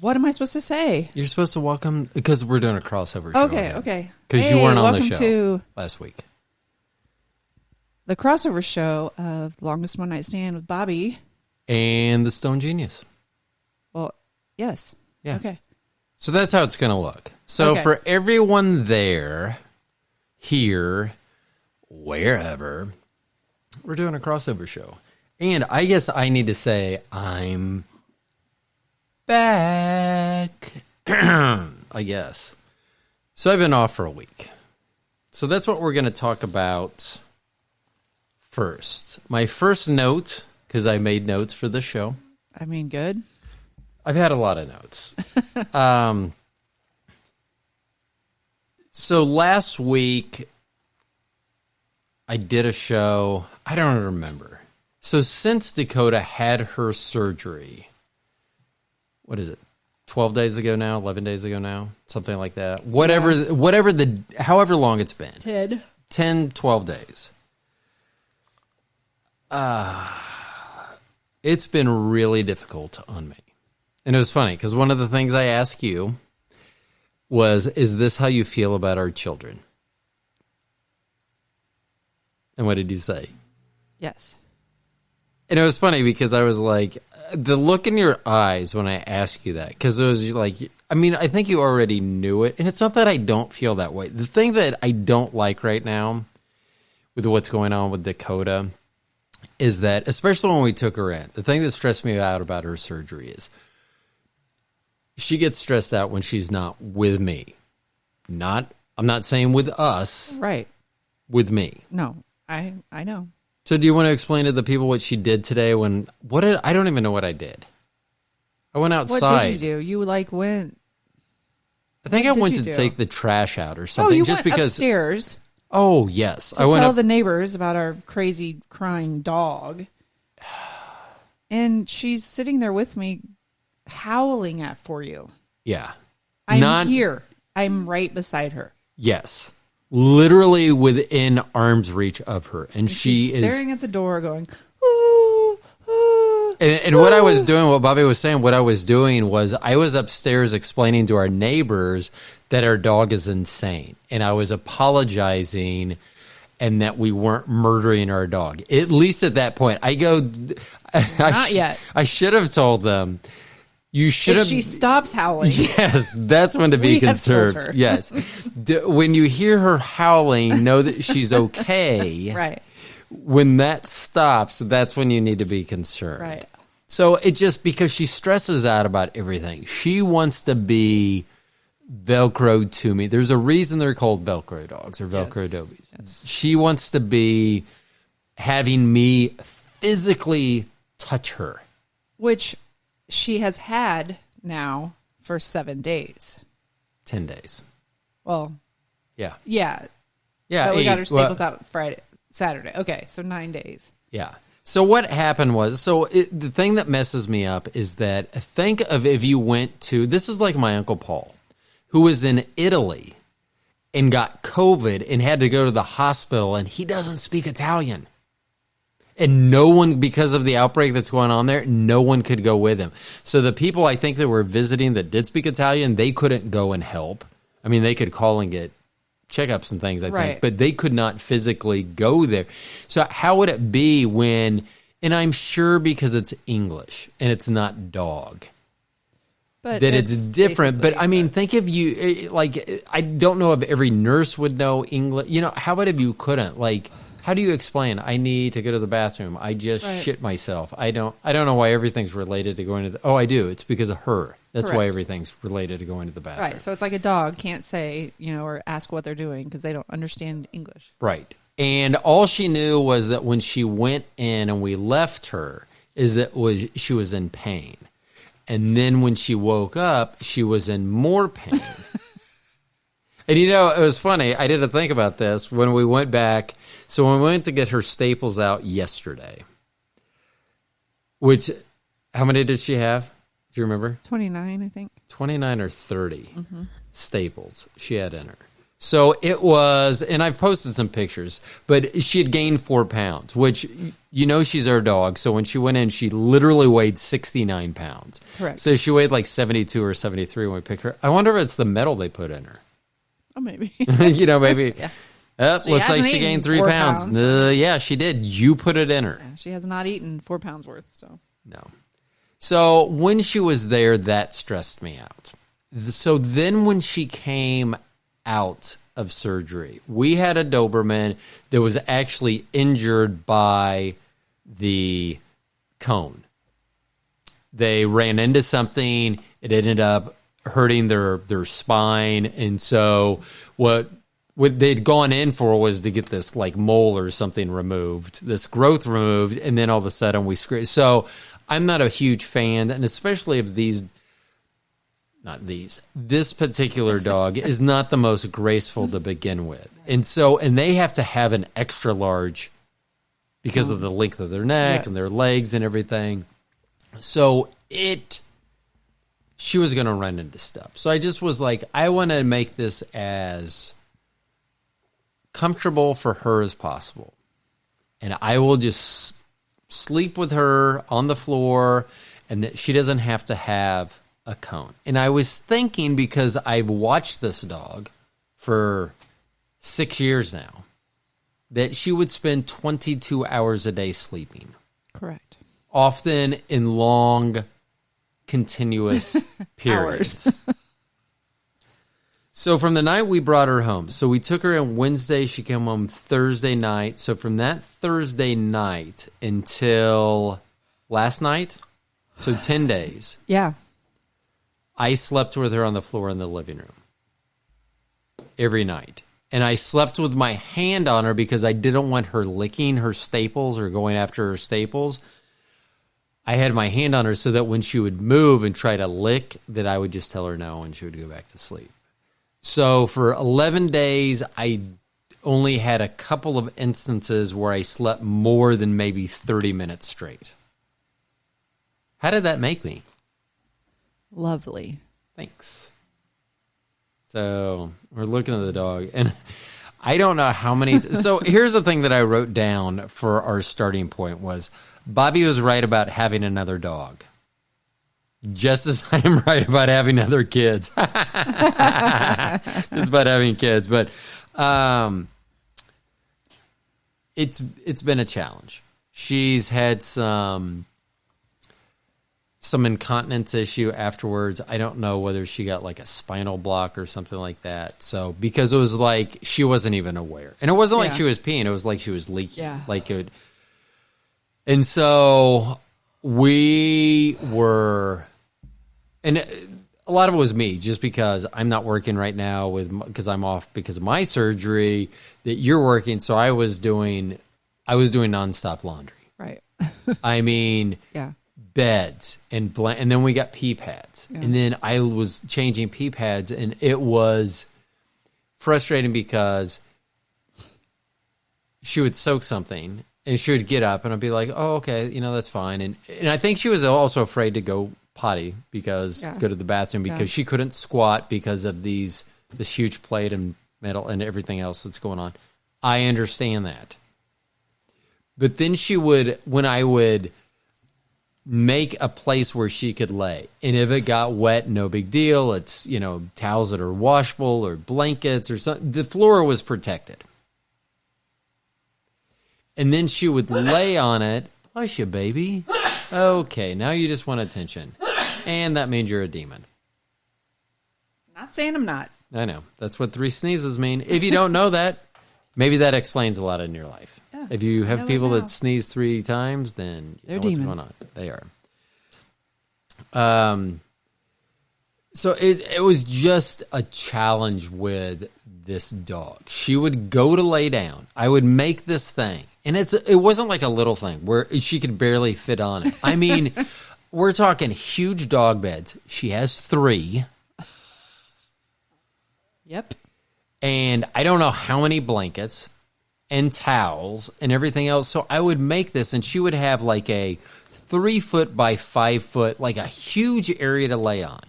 What am I supposed to say? You're supposed to welcome, because we're doing a crossover show. Okay. Because you weren't on the show to last week. The crossover show of Longest One Night Stand with Bobbi. And the Stone Genius. Well, yes. Yeah. Okay. So that's how it's going to look. So for everyone there, here, wherever, we're doing a crossover show. And I guess I need to say I'm back. I guess. So I've been off for a week. So that's what we're going to talk about first. My first note, because I made notes for the show. I mean, good. I've had a lot of notes. So last week, I did a show. I don't remember. So since Dakota had her surgery, what is it? 12 days ago now, 11 days ago now, something like that. However long it's been. 10, 12 days. It's been really difficult on me. And it was funny because one of the things I asked you was, is this how you feel about our children? And what did you say? Yes. And it was funny because I was like, the look in your eyes when I asked you that, because it was like, I mean, I think you already knew it. And it's not that I don't feel that way. The thing that I don't like right now with what's going on with Dakota is that, especially when we took her in, the thing that stressed me out about her surgery is she gets stressed out when she's not with me. I'm not saying with us. Right. With me. No, I know. So do you want to explain to the people what she did today I don't even know what I did. I went outside. What did you do? You went. I think I went to take the trash out or something. Oh, you just went because upstairs. Oh, yes. I went tell the neighbors about our crazy crying dog. And she's sitting there with me howling for you. Yeah. I'm here. I'm right beside her. Yes. Literally within arm's reach of her. And she's staring at the door going, ooh, ooh, and what I was doing, what Bobbi was saying, what I was doing was I was upstairs explaining to our neighbors that our dog is insane. And I was apologizing and that we weren't murdering our dog. At least at that point. Not yet. I should have told them. You should have. If she stops howling. Yes, that's when to be concerned. Have told her. Yes. When you hear her howling, know that she's okay. Right. When that stops, that's when you need to be concerned. Right. So it just, because she stresses out about everything. She wants to be Velcro to me. There's a reason they're called Velcro dogs or Velcro dobies. Yes. She wants to be having me physically touch her. Which she has had now for 7 days. 10 days. Well, yeah. Yeah. Yeah. But we got her staples out Saturday. Okay, so 9 days. Yeah. So what happened was, the thing that messes me up is that, think of if you went to, this is like my Uncle Paul, who was in Italy and got COVID and had to go to the hospital, and he doesn't speak Italian. And no one, because of the outbreak that's going on there, no one could go with him. So the people I think that were visiting that did speak Italian, they couldn't go and help. I mean, they could call and get checkups and things, I think, but they could not physically go there. So how would it be when, and I'm sure because it's English and it's not dog, but that it's different. But I mean, think if you, like, I don't know if every nurse would know English. You know, how about if you couldn't? Like, how do you explain, I need to go to the bathroom, I just shit myself. I don't know why everything's related to going to the, I do. It's because of her. That's why everything's related to going to the bathroom. Right. So it's like a dog can't say, or ask what they're doing because they don't understand English. Right. And all she knew was that when she went in and we left her, she was in pain. And then when she woke up, she was in more pain. And it was funny. I didn't think about this when we went back. So when we went to get her staples out yesterday, which, how many did she have? Do you remember? 29, I think. 29 or 30 staples she had in her. So it was, and I've posted some pictures, but she had gained 4 pounds, which, she's our dog. So when she went in, she literally weighed 69 pounds. Correct. So she weighed like 72 or 73 when we picked her. I wonder if it's the metal they put in her. Oh, maybe. Maybe. Yeah. Looks like she gained 3 pounds. Yeah, she did. You put it in her. Yeah, she has not eaten 4 pounds worth. So no. So when she was there, that stressed me out. So then when she came out of surgery, we had a Doberman that was actually injured by the cone. They ran into something. It ended up hurting their spine. And so what they'd gone in for was to get this like mole or something removed, this growth removed, and then all of a sudden we scraped. So I'm not a huge fan, and especially of this particular dog is not the most graceful to begin with. And they have to have an extra large because of the length of their neck and their legs and everything. So she was going to run into stuff. So I just was like, I want to make this as comfortable for her as possible. And I will just sleep with her on the floor, and that she doesn't have to have a cone. And I was thinking, because I've watched this dog for 6 years now, that she would spend 22 hours a day sleeping. correct. Often in long, continuous periods. So from the night we brought her home, so we took her on Wednesday, she came home Thursday night. So from that Thursday night until last night, so 10 days, Yeah. I slept with her on the floor in the living room every night. And I slept with my hand on her because I didn't want her licking her staples or going after her staples. I had my hand on her so that when she would move and try to lick, that I would just tell her no and she would go back to sleep. So for 11 days, I only had a couple of instances where I slept more than maybe 30 minutes straight. How did that make me? Lovely. Thanks. So we're looking at the dog, and I don't know how many. So here's the thing that I wrote down for our starting point was Bobbi was right about having another dog. Just as I am right about having other kids. Just about having kids. But it's been a challenge. She's had some incontinence issue afterwards. I don't know whether she got like a spinal block or something like that. So because it was like she wasn't even aware. And it wasn't like she was peeing. It was like she was leaking. Yeah. And so we were... And a lot of it was me, just because I'm not working right now because I'm off because of my surgery. That you're working, so I was doing nonstop laundry. Right. I mean, Yeah. beds and then we got pee pads, and then I was changing pee pads, and it was frustrating because she would soak something and she would get up, and I'd be like, "Oh, okay, that's fine." And I think she was also afraid to go potty because go to the bathroom because she couldn't squat because of this huge plate and metal and everything else that's going on. I understand that. But then when I would make a place where she could lay, and if it got wet, no big deal. It's, towels that are washable or blankets or something. The floor was protected. And then she would lay on it. Bless you, baby. Okay, now you just want attention. And that means you're a demon. Not saying I'm not. I know. That's what 3 sneezes mean. If you don't know that, maybe that explains a lot in your life. Yeah, if you have people that sneeze 3 times, then you know what's demons. going on. They are. So it was just a challenge with this dog. She would go to lay down. I would make this thing. And it wasn't like a little thing where she could barely fit on it. I mean, we're talking huge dog beds. She has 3. Yep. And I don't know how many blankets and towels and everything else. So I would make this, and she would have like a 3 foot by 5 foot, like a huge area to lay on.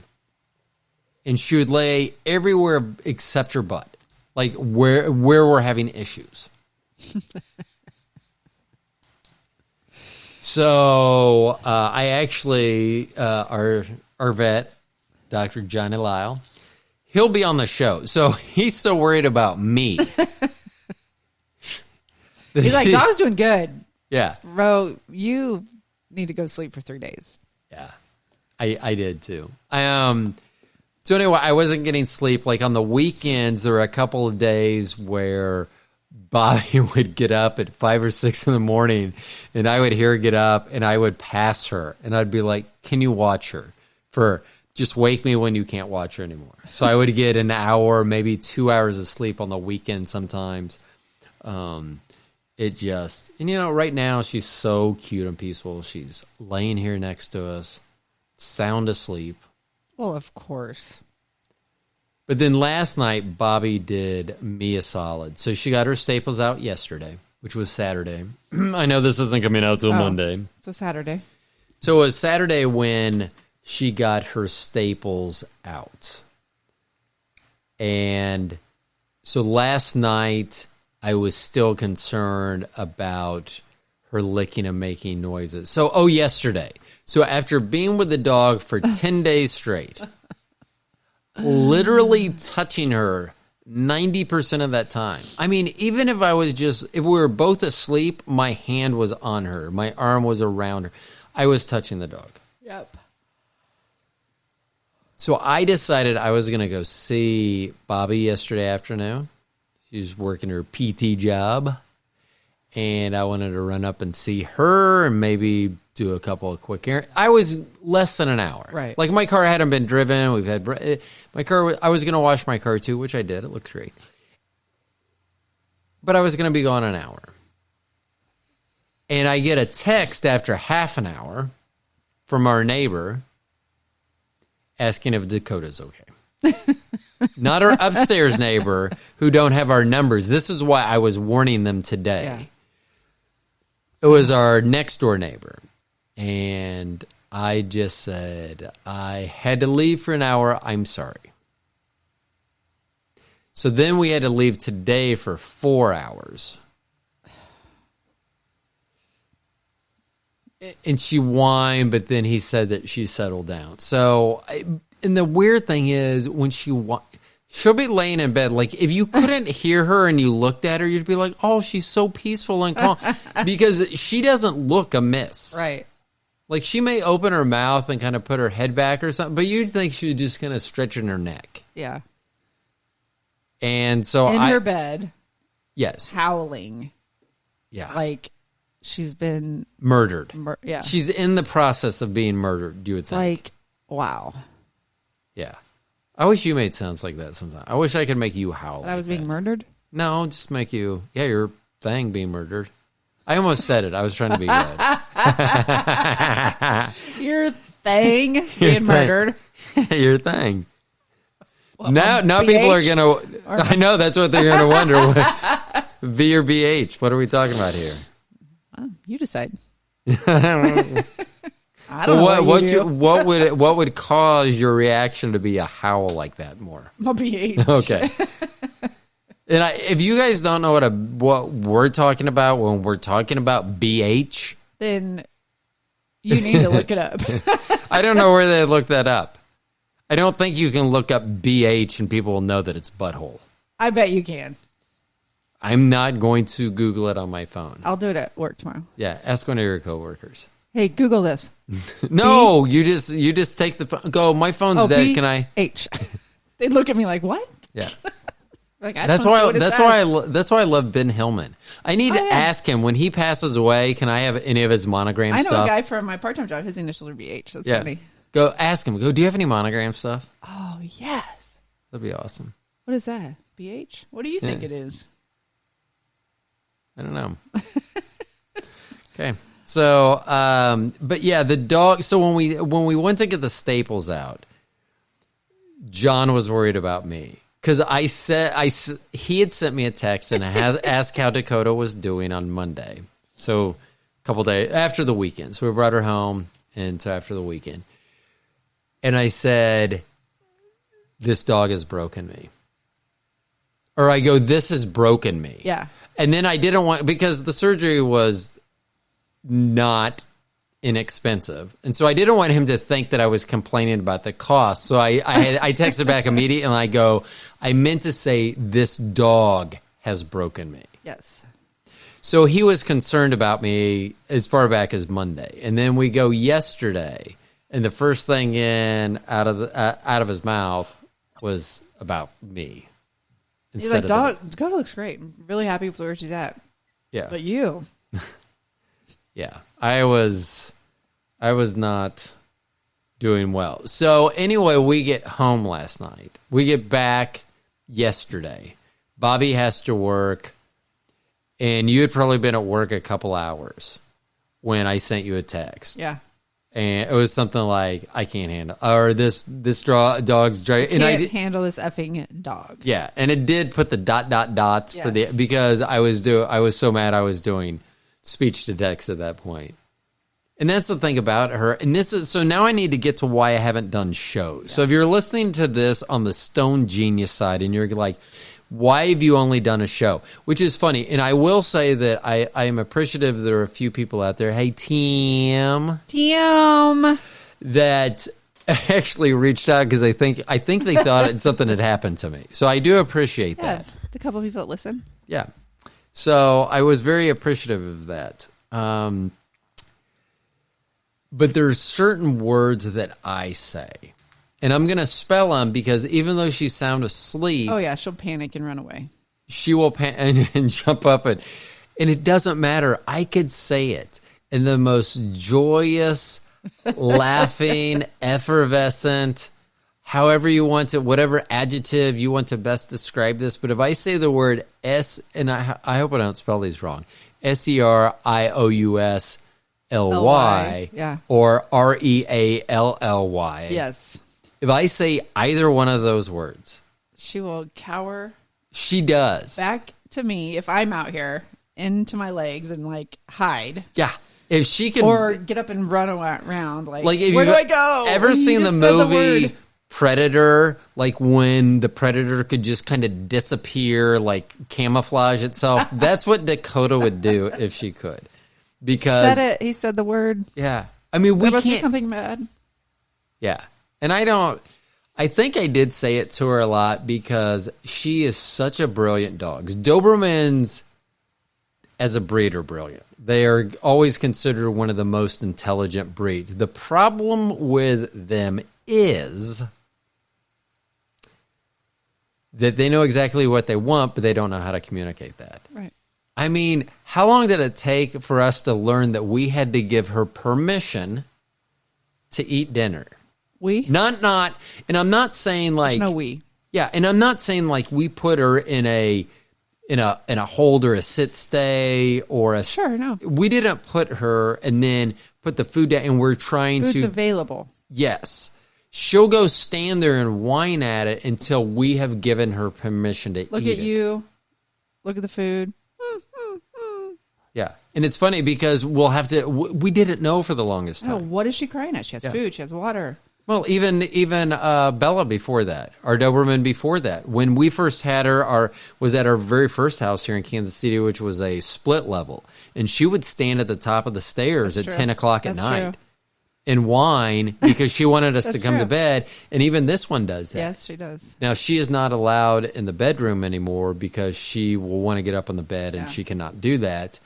And she would lay everywhere except her butt. like where we're having issues. So I actually, our vet, Dr. Johnny Lyle, he'll be on the show. So he's so worried about me. He's like, dog's doing good. Yeah. Ro, you need to go sleep for 3 days. Yeah. I did too. So anyway, I wasn't getting sleep. Like on the weekends, there were a couple of days where Bobbi would get up at 5 or 6 in the morning, and I would hear her get up, and I would pass her, and I'd be like, "Can you watch her? Just wake me when you can't watch her anymore." So I would get an hour, maybe 2 hours of sleep on the weekend sometimes. And right now she's so cute and peaceful. She's laying here next to us, sound asleep. Well, of course. But then last night, Bobbi did me a solid. So she got her staples out yesterday, which was Saturday. I know this isn't coming out till Monday. So Saturday. So it was Saturday when she got her staples out. And so last night, I was still concerned about her licking and making noises. So, yesterday. So after being with the dog for 10 days straight, literally touching her 90% of that time. I mean, even if if we were both asleep, my hand was on her. My arm was around her. I was touching the dog. Yep. So I decided I was going to go see Bobbi yesterday afternoon. She's working her PT job. And I wanted to run up and see her and maybe do a couple of quick errands. I was less than an hour. Right. Like my car hadn't been driven. We've had my car. I was going to wash my car too, which I did. It looks great. But I was going to be gone an hour. And I get a text after half an hour from our neighbor asking if Dakota's okay. Not our upstairs neighbor who don't have our numbers. This is why I was warning them today. Yeah. It was our next door neighbor. And I just said, I had to leave for an hour. I'm sorry. So then we had to leave today for 4 hours. And she whined, but then he said that she settled down. So, and the weird thing is when she'll be laying in bed. Like if you couldn't hear her and you looked at her, you'd be like, oh, she's so peaceful and calm. Because she doesn't look amiss. Right. Like she may open her mouth and kind of put her head back or something, but you'd think she was just kind of stretching her neck. Yeah. And so in her bed. Yes. Howling. Yeah. Like she's been murdered. Yeah. She's in the process of being murdered, you would think. Like, wow. Yeah. I wish you made sounds like that sometimes. I wish I could make you howl. That I was being murdered? No, just make you, your thing being murdered. I almost said it. I was trying to be good. Your thing being murdered. Your thing. Well, now people are going to, I know that's what they're going to wonder. V or BH. What are we talking about here? Well, you decide. I don't know what would cause your reaction to be a howl like that more? My BH. Okay. And if you guys don't know what we're talking about when we're talking about BH, then you need to look it up. I don't know where they look that up. I don't think you can look up BH and people will know that it's butthole. I bet you can. I'm not going to Google it on my phone. I'll do it at work tomorrow. Yeah, ask one of your coworkers. Hey, Google this. No, you just take the phone. Go. My phone's dead. Can I? H. They look at me like, what? Yeah. Like, that's why I love Ben Hillman. I need to ask him when he passes away. Can I have any of his monogram stuff? I know a guy from my part-time job. His initials are BH. That's funny. Go ask him. Go. Do you have any monogram stuff? Oh yes. That'd be awesome. What is that? BH? What do you think it is? I don't know. Okay. So, but yeah, the dog. So when we went to get the staples out, John was worried about me because he had sent me a text and has asked how Dakota was doing on Monday. So a couple days after the weekend. So we brought her home, and so after the weekend, and I said, "This dog has broken me." Or I go, this has broken me. Yeah. And then I didn't want, because the surgery was not inexpensive. And so I didn't want him to think that I was complaining about the cost. So I texted back immediately and I go, I meant to say, this dog has broken me. Yes. So he was concerned about me as far back as Monday. And then we go yesterday, and the first thing out of his mouth was about me. He's like, Dakota looks great. I'm really happy with where she's at. Yeah. But you. Yeah. I was not doing well. So anyway, we get home last night. We get back yesterday. Bobbi has to work. And you had probably been at work a couple hours when I sent you a text. Yeah. And it was something like, I can't handle, or this dog's driving. I can't handle this effing dog. Yeah. And it did put the dots Yes. for because I was so mad I was doing speech to text at that point. And that's the thing about her. And so now I need to get to why I haven't done shows. Yeah. So if you're listening to this on the Stone Genius side and you're like, why have you only done a show? Which is funny. And I will say that I am appreciative there are a few people out there. Hey, TM. That actually reached out because I think they thought something had happened to me. So I do appreciate that. Yes, the couple of people that listen. Yeah. So I was very appreciative of that. But there's certain words that I say. And I'm going to spell them because even though she's sound asleep... Oh, yeah, she'll panic and run away. She will panic and jump up. And it doesn't matter. I could say it in the most joyous, laughing, effervescent, however you want to, whatever adjective you want to best describe this. But if I say the word S, and I hope I don't spell these wrong, SERIOUSLY, yeah. or REALLY. Yes. If I say either one of those words, she will cower. She does. Back to me if I'm out here, into my legs and like hide. Yeah. If she can. Or get up and run around. Like if where do I go? Ever seen the movie Predator? Like when the Predator could just kind of disappear, like camouflage itself. That's what Dakota would do if she could. Because. Said it. He said the word. Yeah. I mean, there must be something bad. Yeah. And I think I did say it to her a lot because she is such a brilliant dog. Dobermans, as a breed, are brilliant. They are always considered one of the most intelligent breeds. The problem with them is that they know exactly what they want, but they don't know how to communicate that. Right. I mean, how long did it take for us to learn that we had to give her permission to eat dinner? We? Not, and I'm not saying like... There's no we. Yeah, and I'm not saying like we put her in a hold or a sit stay or a... Sure, no. We didn't put her and then put the food down and we're trying Food's available. Yes. She'll go stand there and whine at it until we have given her permission to eat it. Look at you. Look at the food. Yeah. And it's funny because we'll have to... We didn't know for the longest time. Oh, what is she crying at? She has food. She has water. Well, even Bella before that, our Doberman before that, when we first had her, was at our very first house here in Kansas City, which was a split level, and she would stand at the top of the stairs at 10 o'clock at night and whine because she wanted us to come to bed, and even this one does that. Yes, she does. Now, she is not allowed in the bedroom anymore because she will want to get up on the bed, and she cannot do that.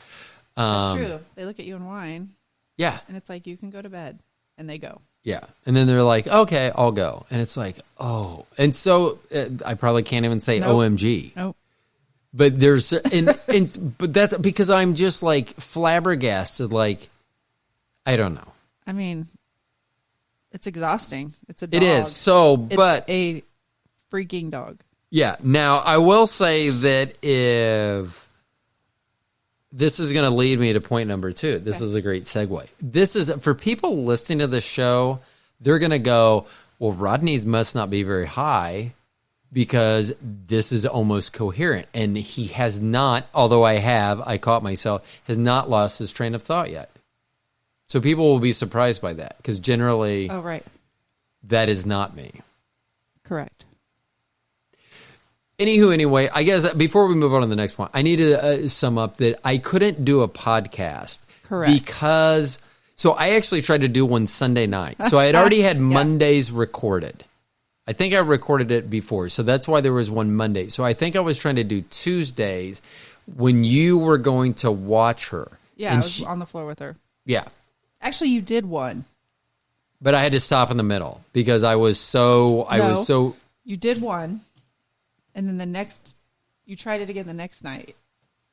That's true. They look at you and whine. Yeah. And it's like, you can go to bed, and they go. Yeah. And then they're like, okay, I'll go. And it's like, oh. And so I probably can't even say OMG. Nope. But there's, but that's because I'm just like flabbergasted. Like, I don't know. I mean, it's exhausting. It's a dog. It is. So, but. It's a freaking dog. Yeah. Now, I will say that if. This is going to lead me to point number 2. This is a great segue. This is for people listening to the show. They're going to go, well, Rodney's must not be very high because this is almost coherent. And he has not, although I caught myself, has not lost his train of thought yet. So people will be surprised by that because generally that is not me. Correct. Anywho, anyway, I guess before we move on to the next one, I need to sum up that I couldn't do a podcast. Correct. Because, so I actually tried to do one Sunday night. So I had already had Mondays recorded. I think I recorded it before. So that's why there was one Monday. So I think I was trying to do Tuesdays when you were going to watch her. Yeah, I was on the floor with her. Yeah. Actually, you did one. But I had to stop in the middle because I was so... You did one. And then you tried it again the next night.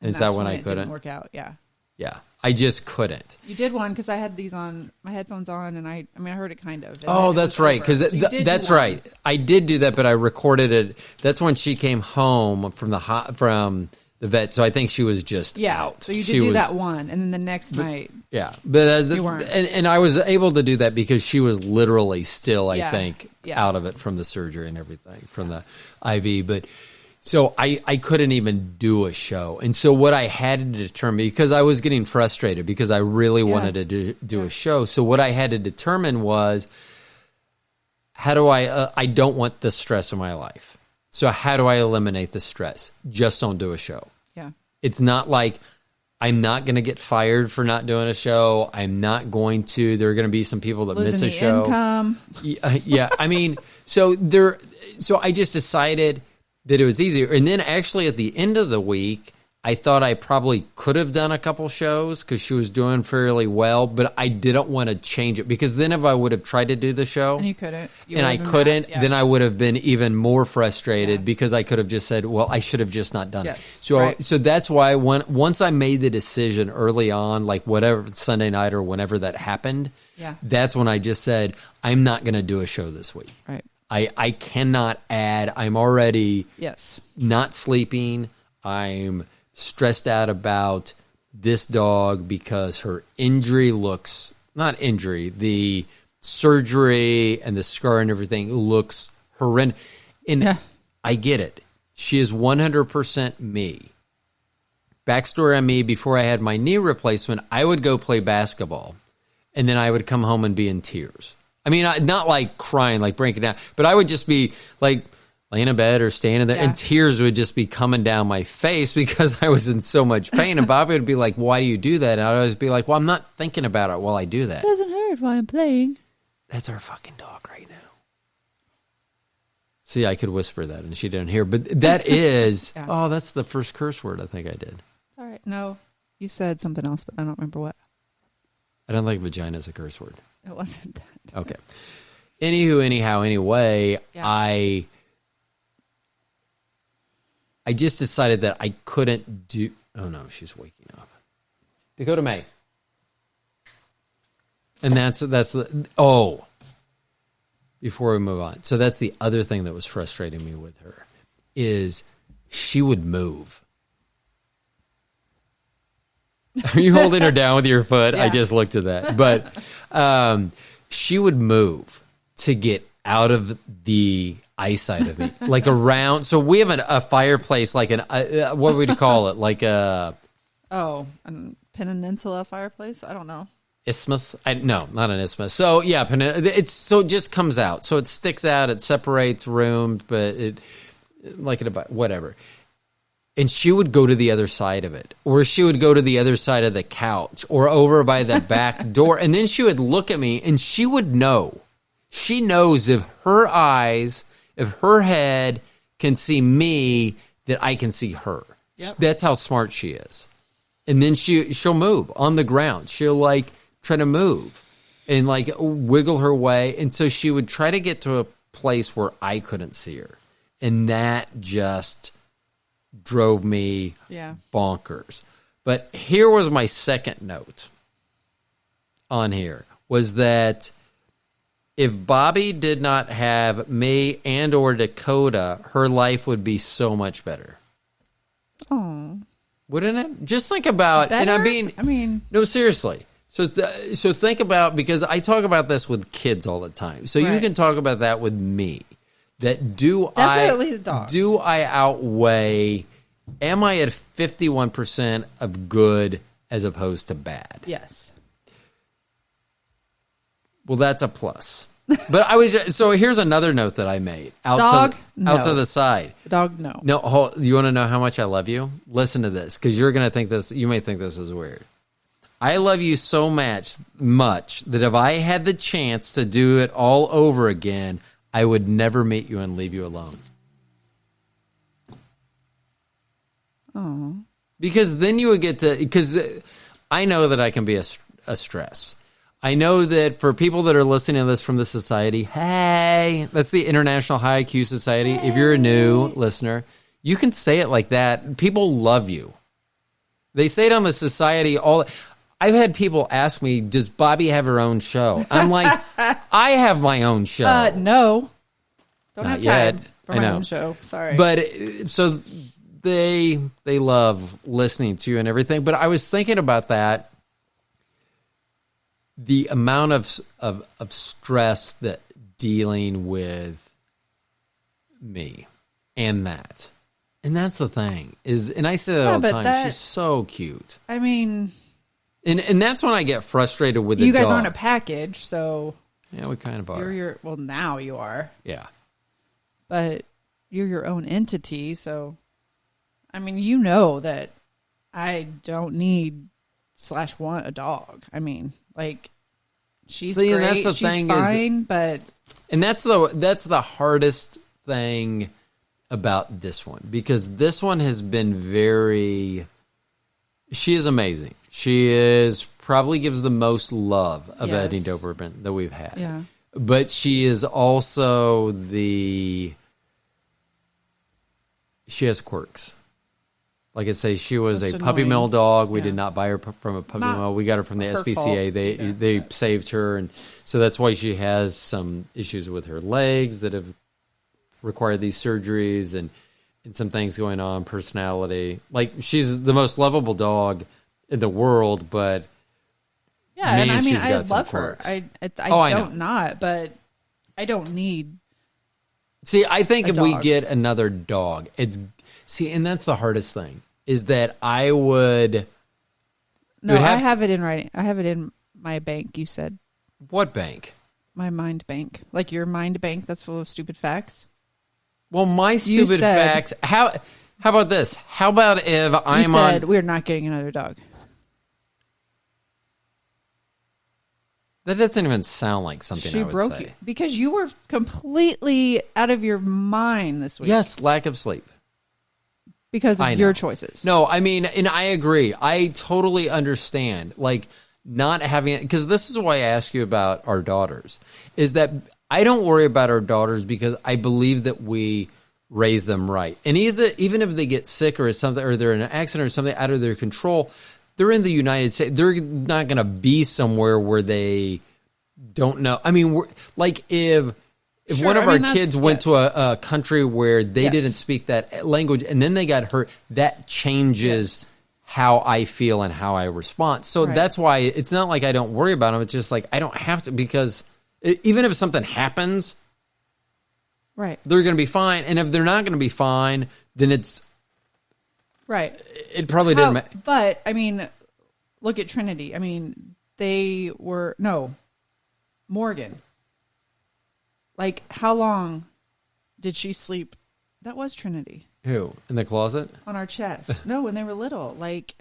Is that when I couldn't? It didn't work out, yeah. Yeah, I just couldn't. You did one because I had these on, my headphones on, and I heard it kind of. Oh, that's right, because that's right. I did do that, but I recorded it. That's when she came home from the vet, so I think she was just out. So you did do that one, and then the next night. Yeah, but you weren't. And I was able to do that because she was literally still, I think, out of it from the surgery and everything, from the IV. But so I couldn't even do a show. And so what I had to determine, because I was getting frustrated because I really wanted to do a show. So what I had to determine was, how do I don't want the stress in my life. So how do I eliminate the stress? Just don't do a show. Yeah. It's not like I'm not going to get fired for not doing a show. I'm not going to. There are going to be some people that miss a show. Income. Yeah. I mean, so I just decided that it was easier. And then actually at the end of the week, I thought I probably could have done a couple shows because she was doing fairly well, but I didn't want to change it because then if I would have tried to do the show and you couldn't, then I would have been even more frustrated because I could have just said, well, I should have just not done it. So that's why once I made the decision early on, like whatever Sunday night or whenever that happened, that's when I just said, I'm not going to do a show this week. Right. I cannot add. I'm already not sleeping. I'm stressed out about this dog because her injury the surgery and the scar and everything looks horrendous. And I get it. She is 100% me. Backstory on me, before I had my knee replacement, I would go play basketball and then I would come home and be in tears. I mean, not like crying, like breaking down, but I would just be like laying in bed or standing there, and tears would just be coming down my face because I was in so much pain. And Bobbi would be like, why do you do that? And I'd always be like, well, I'm not thinking about it while I do that. It doesn't hurt while I'm playing. That's our fucking dog right now. See, I could whisper that and she didn't hear. But that is, that's the first curse word I think I did. All right. No, you said something else, but I don't remember what. I don't think vagina is a curse word. It wasn't that. Okay. Anyway, I just decided that I couldn't do... Oh, no, she's waking up. Dakota May. And that's before we move on. So that's the other thing that was frustrating me with her, is she would move. Are you holding her down with your foot? I just looked at that. But she would move to get out of the eyesight of me, like around. So we have a fireplace, like what would you call it? Like a peninsula fireplace. I don't know. Isthmus? No, not an isthmus. So yeah, it just comes out. So it sticks out. It separates rooms, but whatever. And she would go to the other side of it, or she would go to the other side of the couch, or over by the back door, and then she would look at me, and she would know. She knows if her eyes, if her head can see me, that I can see her. Yep. That's how smart she is. And then she'll move on the ground. She'll like try to move and like wiggle her way. And so she would try to get to a place where I couldn't see her. And that just drove me bonkers. But here was my second note on here, was that if Bobbi did not have me and or Dakota, her life would be so much better. Oh, wouldn't it? Just think about, better? And I mean, no, seriously. So think about, because I talk about this with kids all the time. So you can talk about that with me. That do I outweigh? Am I at 51% of good as opposed to bad? Yes. Well, that's a plus. But so here's another note that I made. Dog? Out to No. the side. Dog, no. No, you want to know how much I love you? Listen to this, because you're going to think this, you may think this is weird. I love you so much that if I had the chance to do it all over again, I would never meet you and leave you alone. Oh. Because then you would get to, because I know that I can be a stress. I know that for people that are listening to this from the society, hey, that's the International High IQ Society. Hey. If you're a new listener, you can say it like that. People love you. They say it on the society all. I've had people ask me, does Bobbi have her own show? I'm like, I have my own show. No. Don't Not have time yet. for my own show. Sorry. But so they love listening to you and everything. But I was thinking about that. The amount of stress that dealing with me and that's the thing is, and I say that all the time. She's so cute. I mean, and that's when I get frustrated with the you guys dog. aren't a package, so yeah, we kind of are. Well, now you are. Yeah, but you're your own entity, so I mean, you know that I don't need / want a dog. I mean. Like, she's great. That's the she's fine, but and that's the hardest thing about this one, because this one has been very. She is amazing. She is probably gives the most love of any Doberman that we've had. Yeah, but she is also she has quirks. Like I say, she was a puppy mill dog. We did not buy her from a puppy mill. We got her from the SPCA. They saved her, and so that's why she has some issues with her legs that have required these surgeries and some things going on, personality. Like, she's the most lovable dog in the world, but yeah, man, and I mean, she's I got love some her. quirks. I don't not, but I don't need. See, I think if dog. we get another dog, and that's the hardest thing, is that I would... No, I have it in writing. I have it in my bank, you said. What bank? My mind bank. Like your mind bank that's full of stupid facts? Well, my stupid facts... How about this? How about if I'm You said we're not getting another dog. That doesn't even sound like something I would say. She broke you. Because you were completely out of your mind this week. Yes, lack of sleep. Because of your choices. No, I mean, and I agree. I totally understand. Like, not having... Because this is why I ask you about our daughters. Is that I don't worry about our daughters because I believe that we raise them right. And even if they get sick or something, or they're in an accident or something out of their control, they're in the United States. They're not going to be somewhere where they don't know. I mean, like if one of our kids went to a country where they didn't speak that language and then they got hurt, that changes how I feel and how I respond. So that's why it's not like I don't worry about them. It's just like I don't have to, because even if something happens, they're going to be fine. And if they're not going to be fine, then it's... Right. It probably didn't matter. But, I mean, look at Trinity. I mean, they were... No. Morgan. Like, how long did she sleep? That was Trinity. Who? In the closet? On our chest. No, when they were little. Like...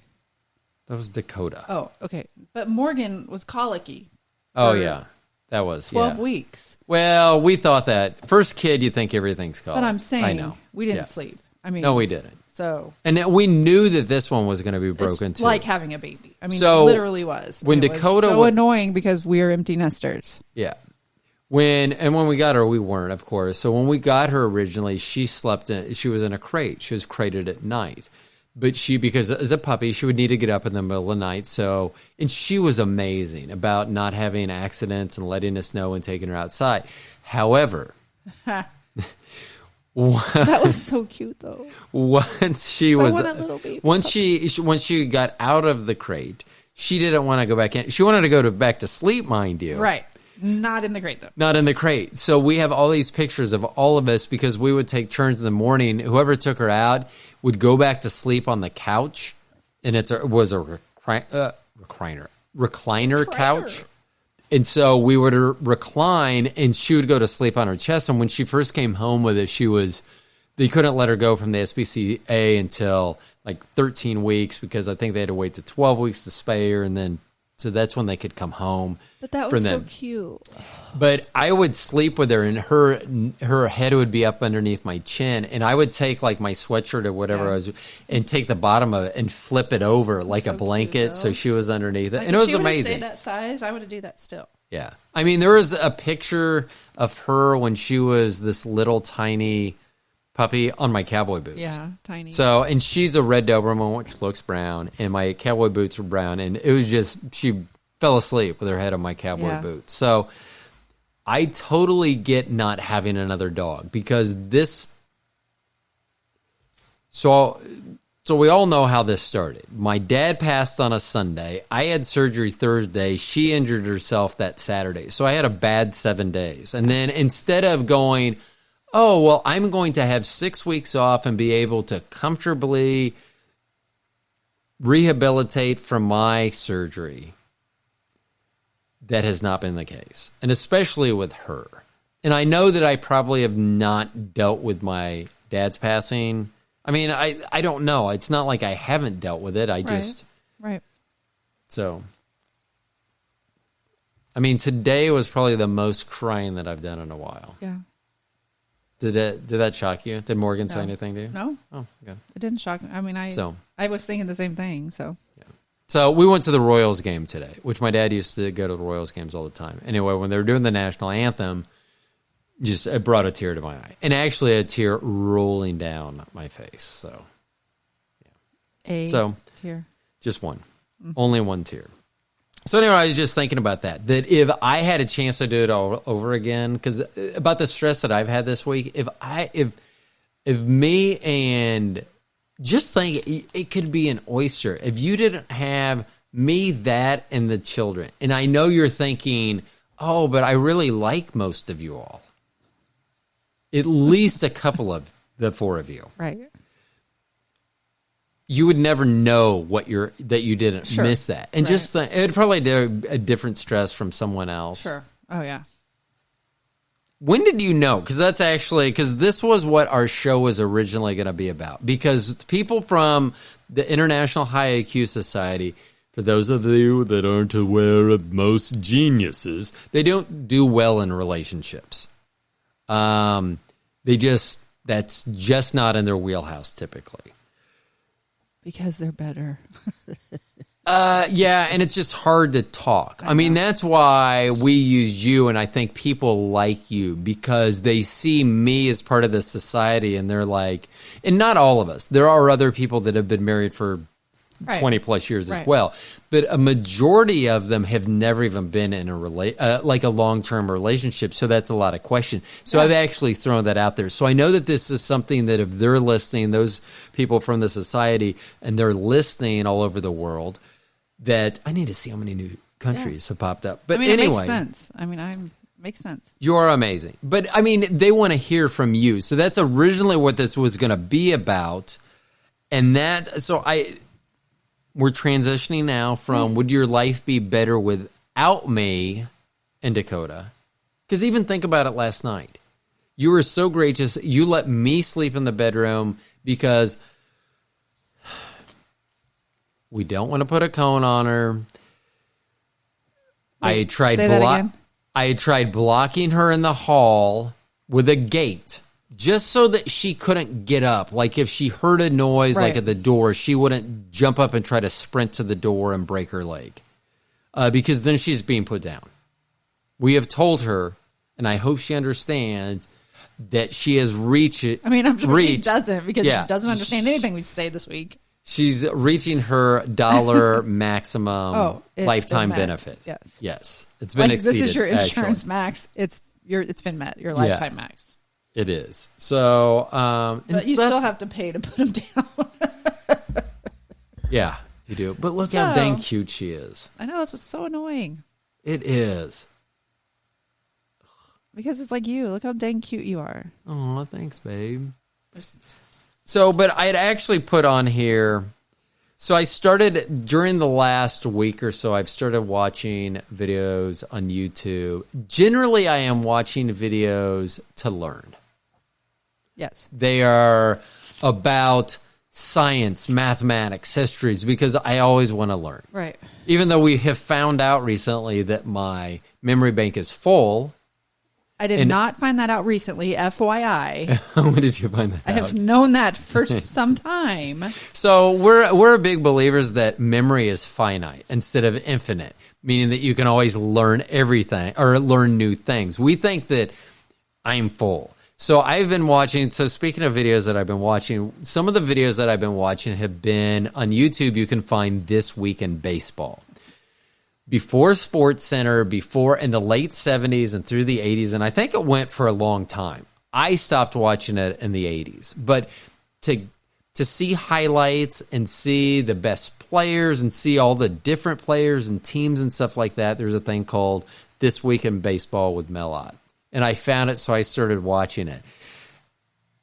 That was Dakota. Oh, okay. But Morgan was colicky. Oh, yeah. That was, 12 weeks. Well, we thought that. First kid, you think everything's colic. But I'm saying, I know. We didn't sleep. I mean... No, we didn't. So... And we knew that this one was going to be broken, too. Like having a baby. I mean, it literally was. When Dakota... was so annoying because we are empty nesters. Yeah. When we got her, we weren't, of course. So when we got her originally, she was in a crate. She was crated at night. But because as a puppy, she would need to get up in the middle of the night. And she was amazing about not having accidents and letting us know and taking her outside. However... That was so cute, though. Once she got out of the crate, she didn't want to go back in. She wanted to go back to sleep, mind you. Right. Not in the crate, though. Not in the crate. So we have all these pictures of all of us because we would take turns in the morning. Whoever took her out would go back to sleep on the couch, and it was a recliner couch. And so we would recline, and she would go to sleep on her chest. And when she first came home with it, they couldn't let her go from the SPCA until like 13 weeks because I think they had to wait to 12 weeks to spay her, and then so that's when they could come home. But that was so cute. But I would sleep with her, and her head would be up underneath my chin, and I would take like my sweatshirt or whatever I was, and take the bottom of it and flip it over like a blanket, cute, so she was underneath it, and it was amazing. If she would have stayed that size, I would have do that still. Yeah, I mean, there was a picture of her when she was this little tiny puppy on my cowboy boots. Yeah, tiny. So, and she's a red Doberman, which looks brown, and my cowboy boots were brown, and it was just, she fell asleep with her head on my cowboy boots. So, I totally get not having another dog because this. So we all know how this started. My dad passed on a Sunday. I had surgery Thursday. She injured herself that Saturday. So I had a bad 7 days. And then instead of going, oh, well, I'm going to have 6 weeks off and be able to comfortably rehabilitate from my surgery, that has not been the case. And especially with her. And I know that I probably have not dealt with my dad's passing. I mean, I don't know. It's not like I haven't dealt with it. Right. So, I mean, today was probably the most crying that I've done in a while. Yeah. Did that shock you? Did Morgan say anything to you? No. Oh, okay. It didn't shock me. I mean, I was thinking the same thing, so. Yeah. So we went to the Royals game today, which my dad used to go to the Royals games all the time. Anyway, when they were doing the national anthem, just it brought a tear to my eye, and actually a tear rolling down my face. So, tear, just one, only one tear. So anyway, I was just thinking about that if I had a chance to do it all over again, because about the stress that I've had this week, if me and just think it could be an oyster if you didn't have me, that, and the children, and I know you're thinking, oh, but I really like most of you all. At least a couple of the four of you. Right. You would never know that you didn't miss that. And just it would probably do a different stress from someone else. Sure. Oh, yeah. When did you know? Because this was what our show was originally going to be about. Because people from the International High IQ Society, for those of you that aren't aware of most geniuses, they don't do well in relationships. That's just not in their wheelhouse typically. Because they're better. Yeah, and it's just hard to talk. I mean, that's why we use you, and I think people like you because they see me as part of the society, and they're like, and not all of us. There are other people that have been married for 20 plus years as well. But a majority of them have never even been in a long-term relationship. So that's a lot of questions. So I've actually thrown that out there. So I know that this is something that if they're listening, those people from the society, and they're listening all over the world, that I need to see how many new countries have popped up. But anyway. It makes sense. Makes sense. You're amazing. But I mean, they want to hear from you. So that's originally what this was going to be about. And we're transitioning now from would your life be better without me and Dakota? Because even think about it last night. You were so gracious. You let me sleep in the bedroom because we don't want to put a cone on her. I had tried blocking her in the hall with a gate just so that she couldn't get up. Like if she heard a noise like at the door, she wouldn't jump up and try to sprint to the door and break her leg. Because then she's being put down. We have told her, and I hope she understands, that she has reached it. I mean, I'm sure she doesn't because she doesn't understand anything we say this week. She's reaching her dollar maximum lifetime benefit. Yes. It's been exceeded. This is your insurance max. It's been met. Your lifetime max. It is. So, but you still have to pay to put them down. Yeah, you do. But look how dang cute she is. I know, that's what's so annoying. It is. Because it's like you. Look how dang cute you are. Oh, thanks, babe. So, but I had actually put on here. So I started during the last week or so, I've started watching videos on YouTube. Generally, I am watching videos to learn. Yes. They are about science, mathematics, histories, because I always want to learn. Right. Even though we have found out recently that my memory bank is full. I did not find that out recently, FYI. When did you find that out? I have known that for some time. So we're big believers that memory is finite instead of infinite, meaning that you can always learn everything or learn new things. We think that I'm full. So I've been watching, so speaking of videos that I've been watching, some of the videos that I've been watching have been on YouTube. You can find This Week in Baseball. Before Sports Center, before in the late 70s and through the 80s, and I think it went for a long time. I stopped watching it in the 80s. But to see highlights and see the best players and see all the different players and teams and stuff like that, there's a thing called This Week in Baseball with Melot. And I found it, so I started watching it.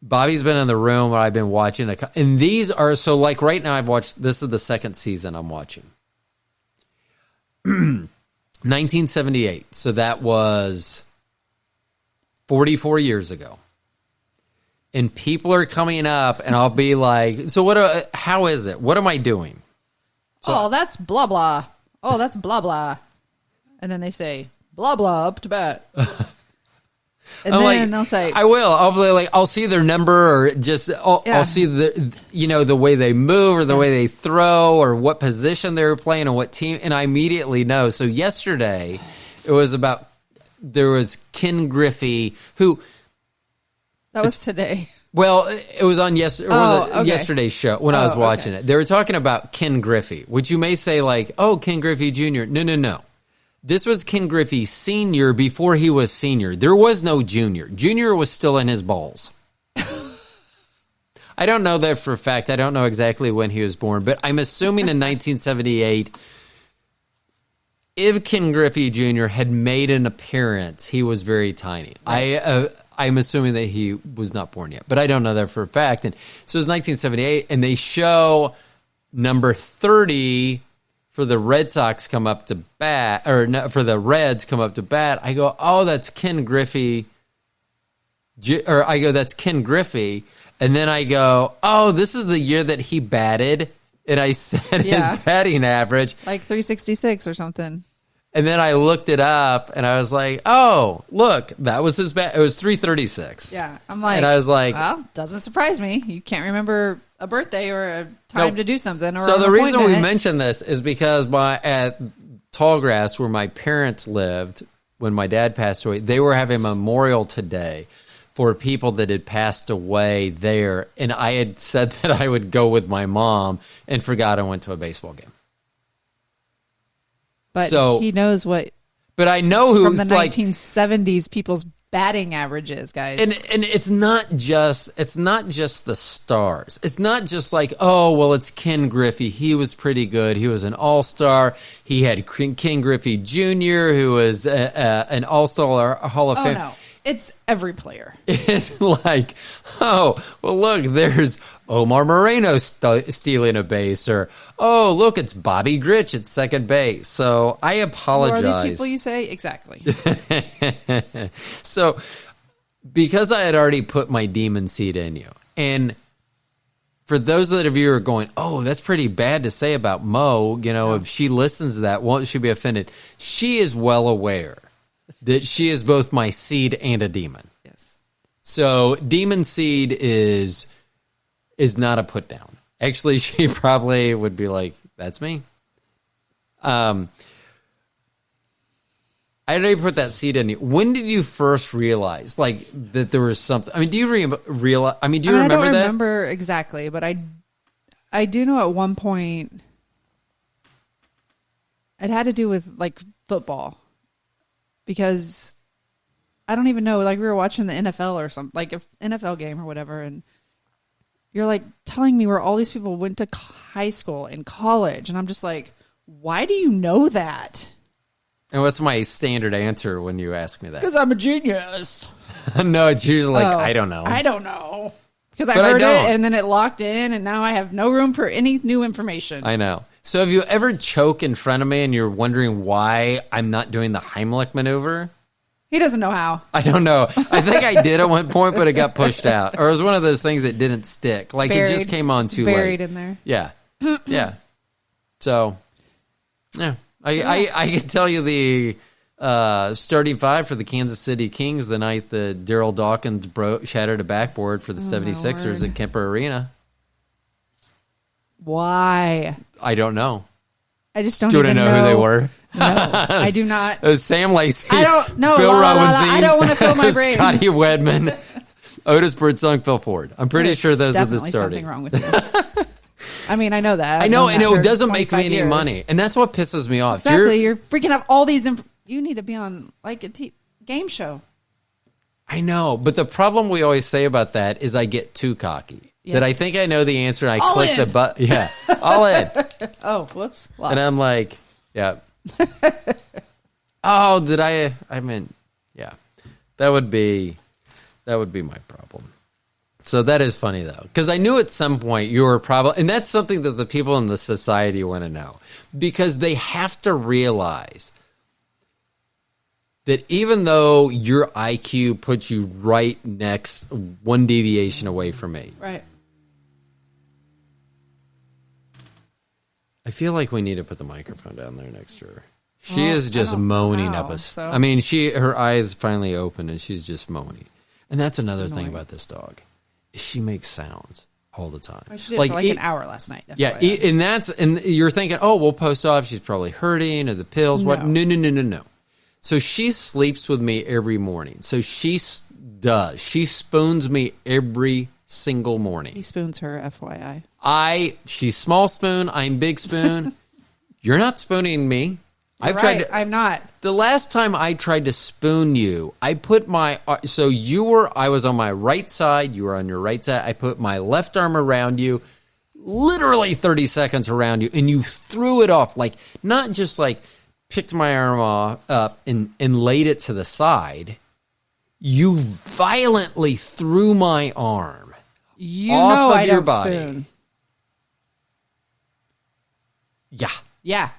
Bobby's been in the room where I've been watching it. And these are, so like right now I've watched, this is the second season I'm watching. 1978. So that was 44 years ago. And people are coming up and I'll be like, so how is it? What am I doing? So, that's blah, blah. Oh, that's blah, blah. And then they say, blah, blah, up to bat. And I'm then they'll say, I will. I'll be like, I'll see their number or just, I'll see the way they move or the way they throw or what position they were playing and what team. And I immediately know. So yesterday it was there was Ken Griffey who. That was today. Well, it was on yesterday's show when I was watching it. They were talking about Ken Griffey, which you may say like, oh, Ken Griffey Jr. No. This was Ken Griffey Sr. before he was senior. There was no junior. Junior was still in his balls. I don't know that for a fact. I don't know exactly when he was born, but I'm assuming in 1978, if Ken Griffey Jr. had made an appearance, he was very tiny. Right. I'm assuming that he was not born yet, but I don't know that for a fact. And so it was 1978, and they show number 30 for the Red Sox come up to bat, or no, for the Reds come up to bat. I go, oh, that's Ken Griffey. That's Ken Griffey. And then I go, oh, this is the year that he batted. And I said his batting average. Like 366 or something. And then I looked it up, and I was like, oh, look, that was his bat. It was 336. Yeah. I'm like, and I was like, well, doesn't surprise me. You can't remember a birthday or a time to do something. Or so the reason we mentioned this is because at Tallgrass, where my parents lived when my dad passed away, they were having a memorial today for people that had passed away there. And I had said that I would go with my mom and forgot I went to a baseball game. But he knows what. But I know who's from the like 1970s people's batting averages, guys. And it's not just the stars. It's not just like, oh, well, it's Ken Griffey. He was pretty good. He was an all-star. He had Ken Griffey Jr., who was an all-star Hall of Fame. No. It's every player. It's like, oh, well, look, there's Omar Moreno stealing a base, or, oh, look, it's Bobby Grich at second base. So I apologize. Who are these people you say? Exactly. So because I had already put my demon seed in you, and for those of you who are going, oh, that's pretty bad to say about Mo, if she listens to that, won't she be offended? She is well aware that she is both my seed and a demon. Yes. So demon seed is not a put down. Actually, she probably would be like, that's me. I already put that seed in you. When did you first realize that there was something? I mean, do you realize? I mean, do you remember that? I don't remember exactly, but I do know at one point it had to do with football. Because I don't even know, we were watching the NFL or something, like an NFL game or whatever, and you're telling me where all these people went to high school and college, and I'm just like, why do you know that? And what's my standard answer when you ask me that? Because I'm a genius. No, it's usually I don't know. I don't know. Because I heard it and then it locked in, and now I have no room for any new information. I know. So have you ever choke in front of me and you're wondering why I'm not doing the Heimlich maneuver? He doesn't know how. I don't know. I think I did at one point, but it got pushed out. Or it was one of those things that didn't stick. Like it just came on too late. Buried in there. Yeah. Yeah. So, yeah. I can tell you the starting five for the Kansas City Kings the night that Daryl Dawkins shattered a backboard for the 76ers at Kemper Arena. Why? I don't know. I just don't Do you even want to know who they were? No, I do not. It was Sam Lacey. I don't know. Bill Robinson. I don't want to fill my brain. Scotty Wedman. Otis Birdsong, Phil Ford. I'm pretty sure those are the starting. Something wrong with you. I mean, I know that. I know, and it doesn't make me any money. And that's what pisses me off. Exactly. You're freaking up all these... You need to be on like a game show. I know, but the problem we always say about that is I get too cocky. Yeah. That I think I know the answer and I click the button. Yeah, all in. Oh, whoops. Lost. And I'm like, yeah. Oh, did I meant, yeah. That would be my problem. So that is funny, though, because I knew at some point you were probably, and that's something that the people in the society want to know, because they have to realize that even though your IQ puts you right next, one deviation away from me. Right. I feel like we need to put the microphone down there next to her. She is just moaning up us. So. I mean, her eyes finally open and she's just moaning. And that's another thing about this dog. She makes sounds all the time. Well, she did for an hour last night. Yeah, and you're thinking, oh, we'll post off. She's probably hurting or the pills. What? No. So she sleeps with me every morning. So she does. She spoons me every single morning. He spoons her, FYI. She's small spoon. I'm big spoon. You're not spooning me. I'm not. The last time I tried to spoon you, I put I was on my right side. You were on your right side. I put my left arm around you, literally 30 seconds around you, and you threw it off. Like, not just like picked my arm up and laid it to the side. You violently threw my arm off of your body. Spoon. Yeah.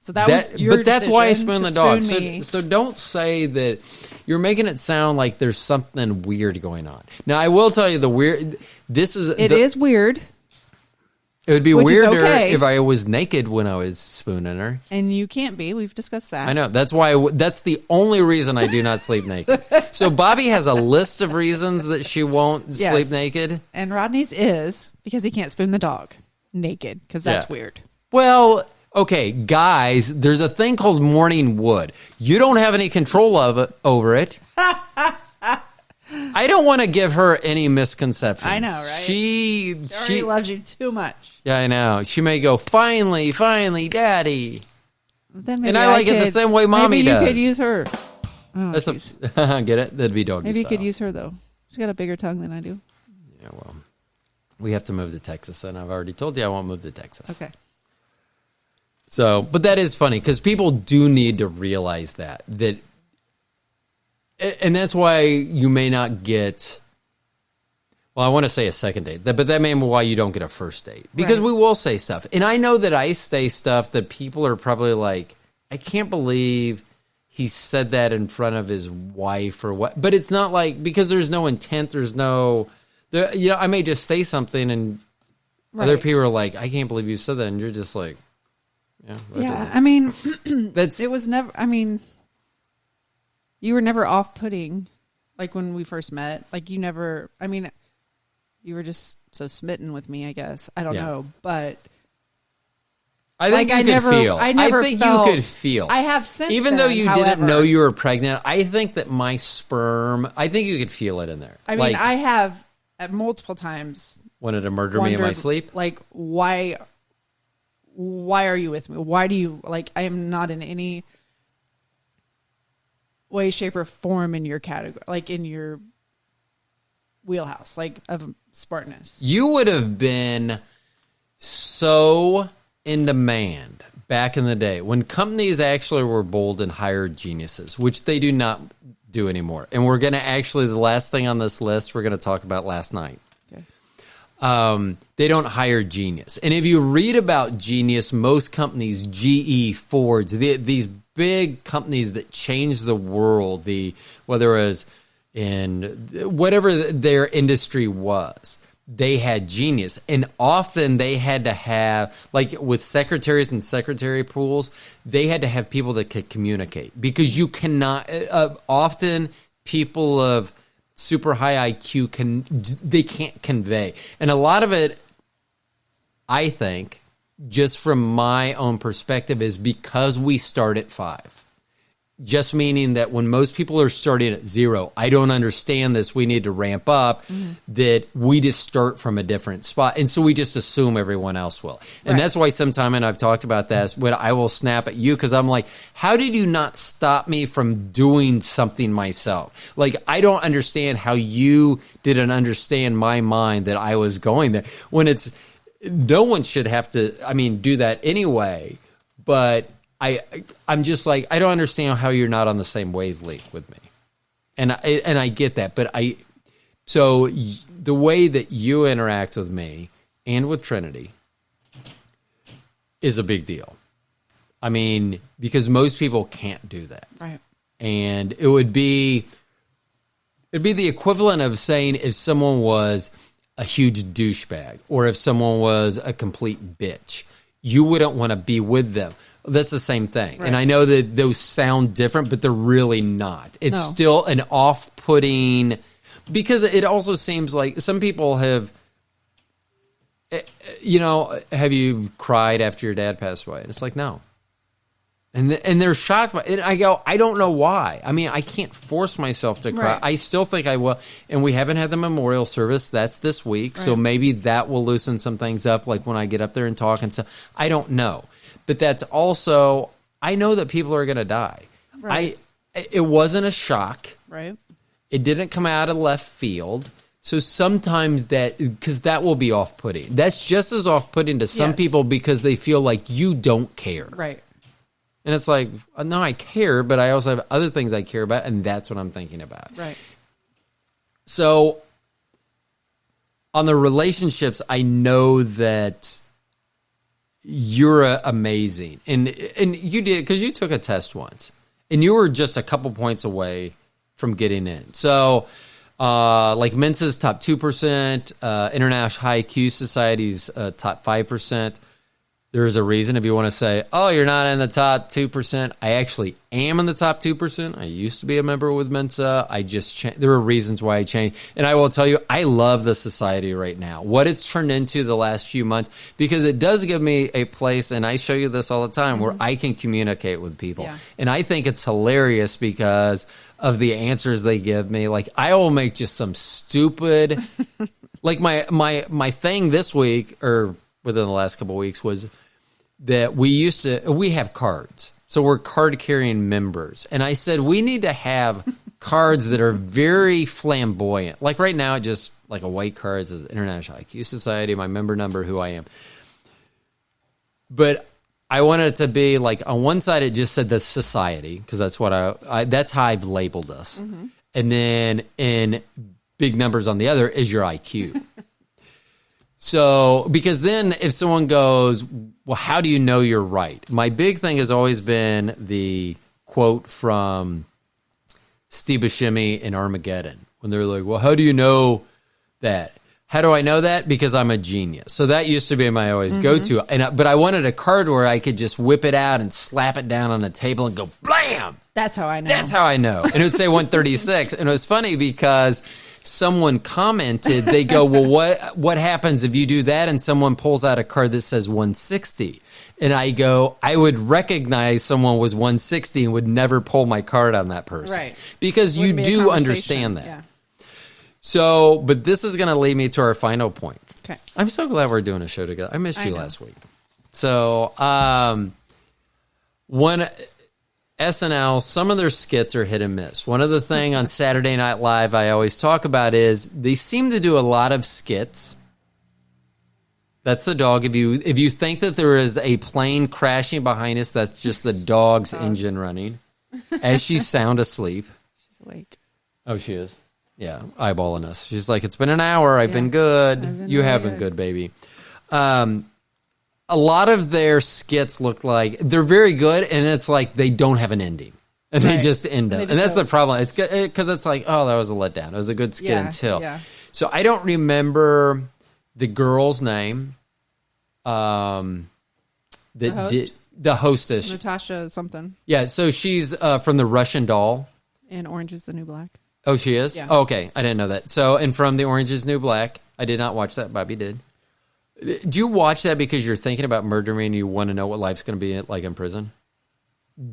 So that was your But that's why I spoon the dog. Me. So don't say that you're making it sound like there's something weird going on. Now, I will tell you It is weird. It would be weirder if I was naked when I was spooning her. And you can't be. We've discussed that. I know. That's why. That's the only reason I do not sleep naked. So Bobbi has a list of reasons that she won't sleep naked. And Rodney's is because he can't spoon the dog naked because that's weird. Well, okay, guys, there's a thing called morning wood. You don't have any control over it. I don't want to give her any misconceptions. I know, right? She already loves you too much. Yeah, I know. She may go, finally, Daddy. Then and I like it the same way Mommy does. Maybe you could use her. Oh, get it? That'd be doggy Maybe you style. could use her, though. She's got a bigger tongue than I do. Yeah, well, we have to move to Texas, and I've already told you I won't move to Texas. Okay. So, but that is funny, because people do need to realize that. And that's why you may not get... Well, I want to say a second date, but that may be why you don't get a first date. Because we will say stuff. And I know that I say stuff that people are probably like, I can't believe he said that in front of his wife or what. But it's not like, because there's no intent, I may just say something and other people are like, I can't believe you said that. And you're just like, yeah. I mean, it was never, I mean, you were never off-putting, like when we first met. Like you never, I mean... You were just so smitten with me, I guess. I don't know, but I think you could feel. I think you could feel. I have since even though you didn't know you were pregnant. I think that my sperm. I think you could feel it in there. I mean, I have at multiple times wanted to murder me in my sleep. Like, why are you with me? Why do you like? I am not in any way, shape, or form in your category, like in your wheelhouse, like of smartness. You would have been so in demand back in the day when companies actually were bold and hired geniuses, which they do not do anymore. And we're going to actually, the last thing on this list, we're going to talk about last night. Okay. they don't hire genius. And if you read about genius, most companies, GE, Fords, these big companies that changed the world, whether it was in whatever their industry was, they had genius. And often they had to have, like with secretaries and secretary pools, they had to have people that could communicate, because you cannot, often people of super high IQ they can't convey. And a lot of it, I think, just from my own perspective, is because we start at 5. Just meaning that when most people are starting at 0, I don't understand this, we need to ramp up, that we just start from a different spot. And so we just assume everyone else will. And that's why sometime, and I've talked about this, when I will snap at you, because I'm like, how did you not stop me from doing something myself? Like, I don't understand how you didn't understand my mind that I was going there. When it's, no one should have to, do that anyway, but I'm just like, I don't understand how you're not on the same wavelength with me. And I get that, but so the way that you interact with me and with Trinity is a big deal. Because most people can't do that. Right. And it'd be the equivalent of saying if someone was a huge douchebag or if someone was a complete bitch, you wouldn't want to be with them. That's the same thing. Right. And I know that those sound different, but they're really not. It's still an off-putting, because it also seems like some people have, have you cried after your dad passed away? And it's like, no. And they're shocked by it. And I go, I don't know why. I can't force myself to cry. Right. I still think I will. And we haven't had the memorial service. That's this week. Right. So maybe that will loosen some things up, like when I get up there and talk and stuff. I don't know. But that's also, I know that people are going to die. Right. It wasn't a shock. Right. It didn't come out of left field. So sometimes because that will be off-putting. That's just as off-putting to some people, because they feel like you don't care. Right. And it's like, no, I care, but I also have other things I care about, and that's what I'm thinking about. Right. So on the relationships, I know that you're amazing. And you did, because you took a test once, and you were just a couple points away from getting in. So like Mensa's top 2%, International High IQ Society's top 5%. There's a reason if you want to say, oh, you're not in the top 2%. I actually am in the top 2%. I used to be a member with Mensa. I just changed. There are reasons why I changed. And I will tell you, I love the society right now. What it's turned into the last few months, because it does give me a place, and I show you this all the time, where I can communicate with people. Yeah. And I think it's hilarious because of the answers they give me. Like, I will make just some stupid, like my thing this week, or within the last couple of weeks, was that we have cards. So we're card carrying members. And I said, we need to have cards that are very flamboyant. Like right now, it just like a white card says International IQ Society, my member number, who I am. But I wanted it to be like, on one side, it just said the society, because that's what that's how I've labeled us. Mm-hmm. And then in big numbers on the other is your IQ. So, because then if someone goes, well, how do you know you're right? My big thing has always been the quote from Steve Buscemi in Armageddon, when they're like, well, how do you know that? How do I know that? Because I'm a genius. So that used to be my always go-to. But I wanted a card where I could just whip it out and slap it down on the table and go, blam! That's how I know. That's how I know. And it would say 136. And it was funny because someone commented, they go, well, what happens if you do that and someone pulls out a card that says 160? And I go, I would recognize someone was 160 and would never pull my card on that person. Right. Because you do understand that. Yeah. So, but this is going to lead me to our final point. Okay. I'm so glad we're doing a show together. I missed you last week. So, one SNL, some of their skits are hit and miss. One of the thing on Saturday Night Live I always talk about is they seem to do a lot of skits. That's the dog. If you think that there is a plane crashing behind us, that's just the dog's engine running as she's sound asleep. She's awake. Oh, she is. eyeballing us. She's like, it's been an hour. I've been good. You have been good, baby. A lot of their skits look like they're very good, and it's like they don't have an ending. And they just end up. And that's the problem. It's because it's like, oh, that was a letdown. It was a good skit until. Yeah. So I don't remember the girl's name. The hostess. Natasha something. Yeah, so she's from the Russian Doll. And Orange is the New Black. Oh, she is? Yeah. Oh, okay, I didn't know that. So, and from the Orange is New Black. I did not watch that. Bobby did. Do you watch that because you're thinking about murdering and you want to know what life's going to be like in prison?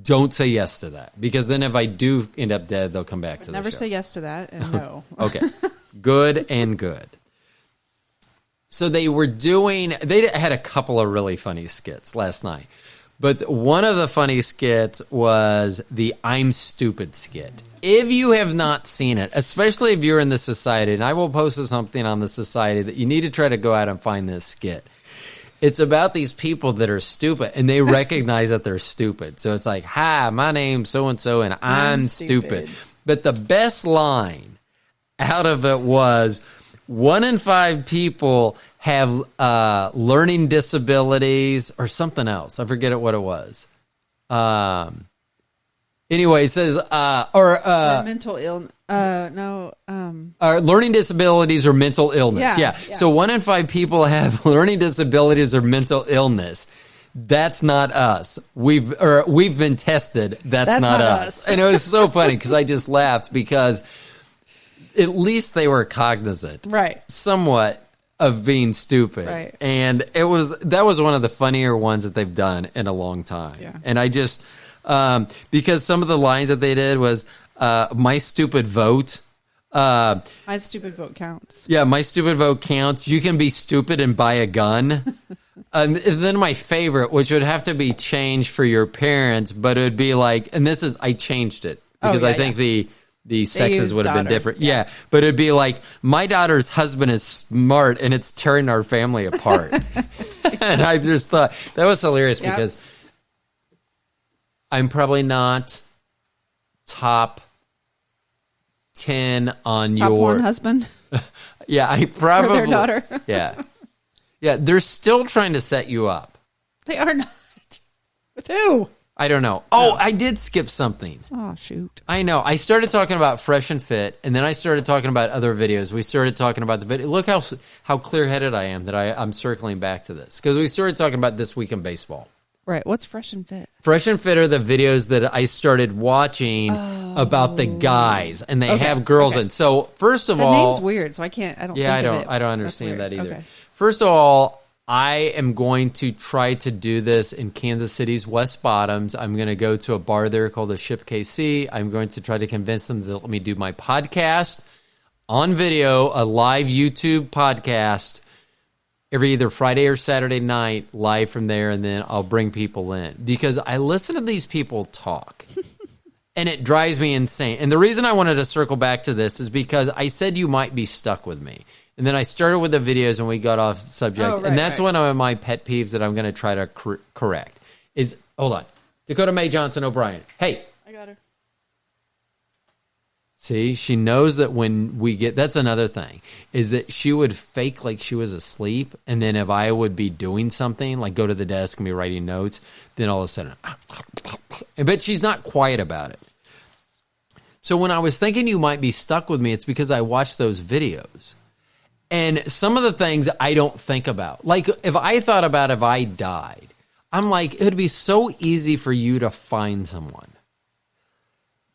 Don't say yes to that, because then if I do end up dead, they'll come back to the show. Never say yes to that, and no. Okay. Good and good. So they had a couple of really funny skits last night. But one of the funny skits was the I'm Stupid skit. If you have not seen it, especially if you're in the society, and I will post something on the society that you need to try to go out and find this skit. It's about these people that are stupid, and they recognize that they're stupid. So it's like, hi, my name's so-and-so, and I'm stupid. But the best line out of it was, 1 in 5 people have learning disabilities or something else. I forget what it was. Anyway, it says, or mental illness. Learning disabilities or mental illness. Yeah. So 1 in 5 people have learning disabilities or mental illness. That's not us. We've been tested. That's not us. And it was so funny because I just laughed because at least they were cognizant, right? Somewhat of being stupid, right? And that was one of the funnier ones that they've done in a long time. Yeah. And I just because some of the lines that they did was my stupid vote. My stupid vote counts. Yeah, my stupid vote counts. You can be stupid and buy a gun. And then my favorite, which would have to be changed for your parents, but it would be like, and I changed it because I think the sexes would have been different. Yeah. But it'd be like, my daughter's husband is smart and it's tearing our family apart. And I just thought that was hilarious because I'm probably not top 10 on top your one husband. Yeah, I probably or their daughter. Yeah, they're still trying to set you up. They are not. With who? I don't know. Oh, I did skip something. Oh, shoot. I know. I started talking about Fresh and Fit, and then I started talking about other videos. We started talking about the video. Look how clear-headed I am that I'm circling back to this. Because we started talking about This Week in Baseball. Right. What's Fresh and Fit? Fresh and Fit are the videos that I started watching about the guys, and they have girls in. So, first of all... The name's weird, so I don't think of it. I don't understand that either. Okay. First of all, I am going to try to do this in Kansas City's West Bottoms. I'm going to go to a bar there called the Ship KC. I'm going to try to convince them to let me do my podcast on video, a live YouTube podcast, every either Friday or Saturday night, live from there, and then I'll bring people in. Because I listen to these people talk, and it drives me insane. And the reason I wanted to circle back to this is because I said you might be stuck with me. And then I started with the videos and we got off subject. And that's one of my pet peeves that I'm going to try to correct. Hold on. Dakota Mae Johnson O'Brien. Hey. I got her. See, she knows that when we get, that's another thing, is that she would fake like she was asleep. And then if I would be doing something, like go to the desk and be writing notes, then all of a sudden, but she's not quiet about it. So when I was thinking you might be stuck with me, it's because I watched those videos. And some of the things I don't think about. Like, if I thought about if I died, I'm like, it would be so easy for you to find someone.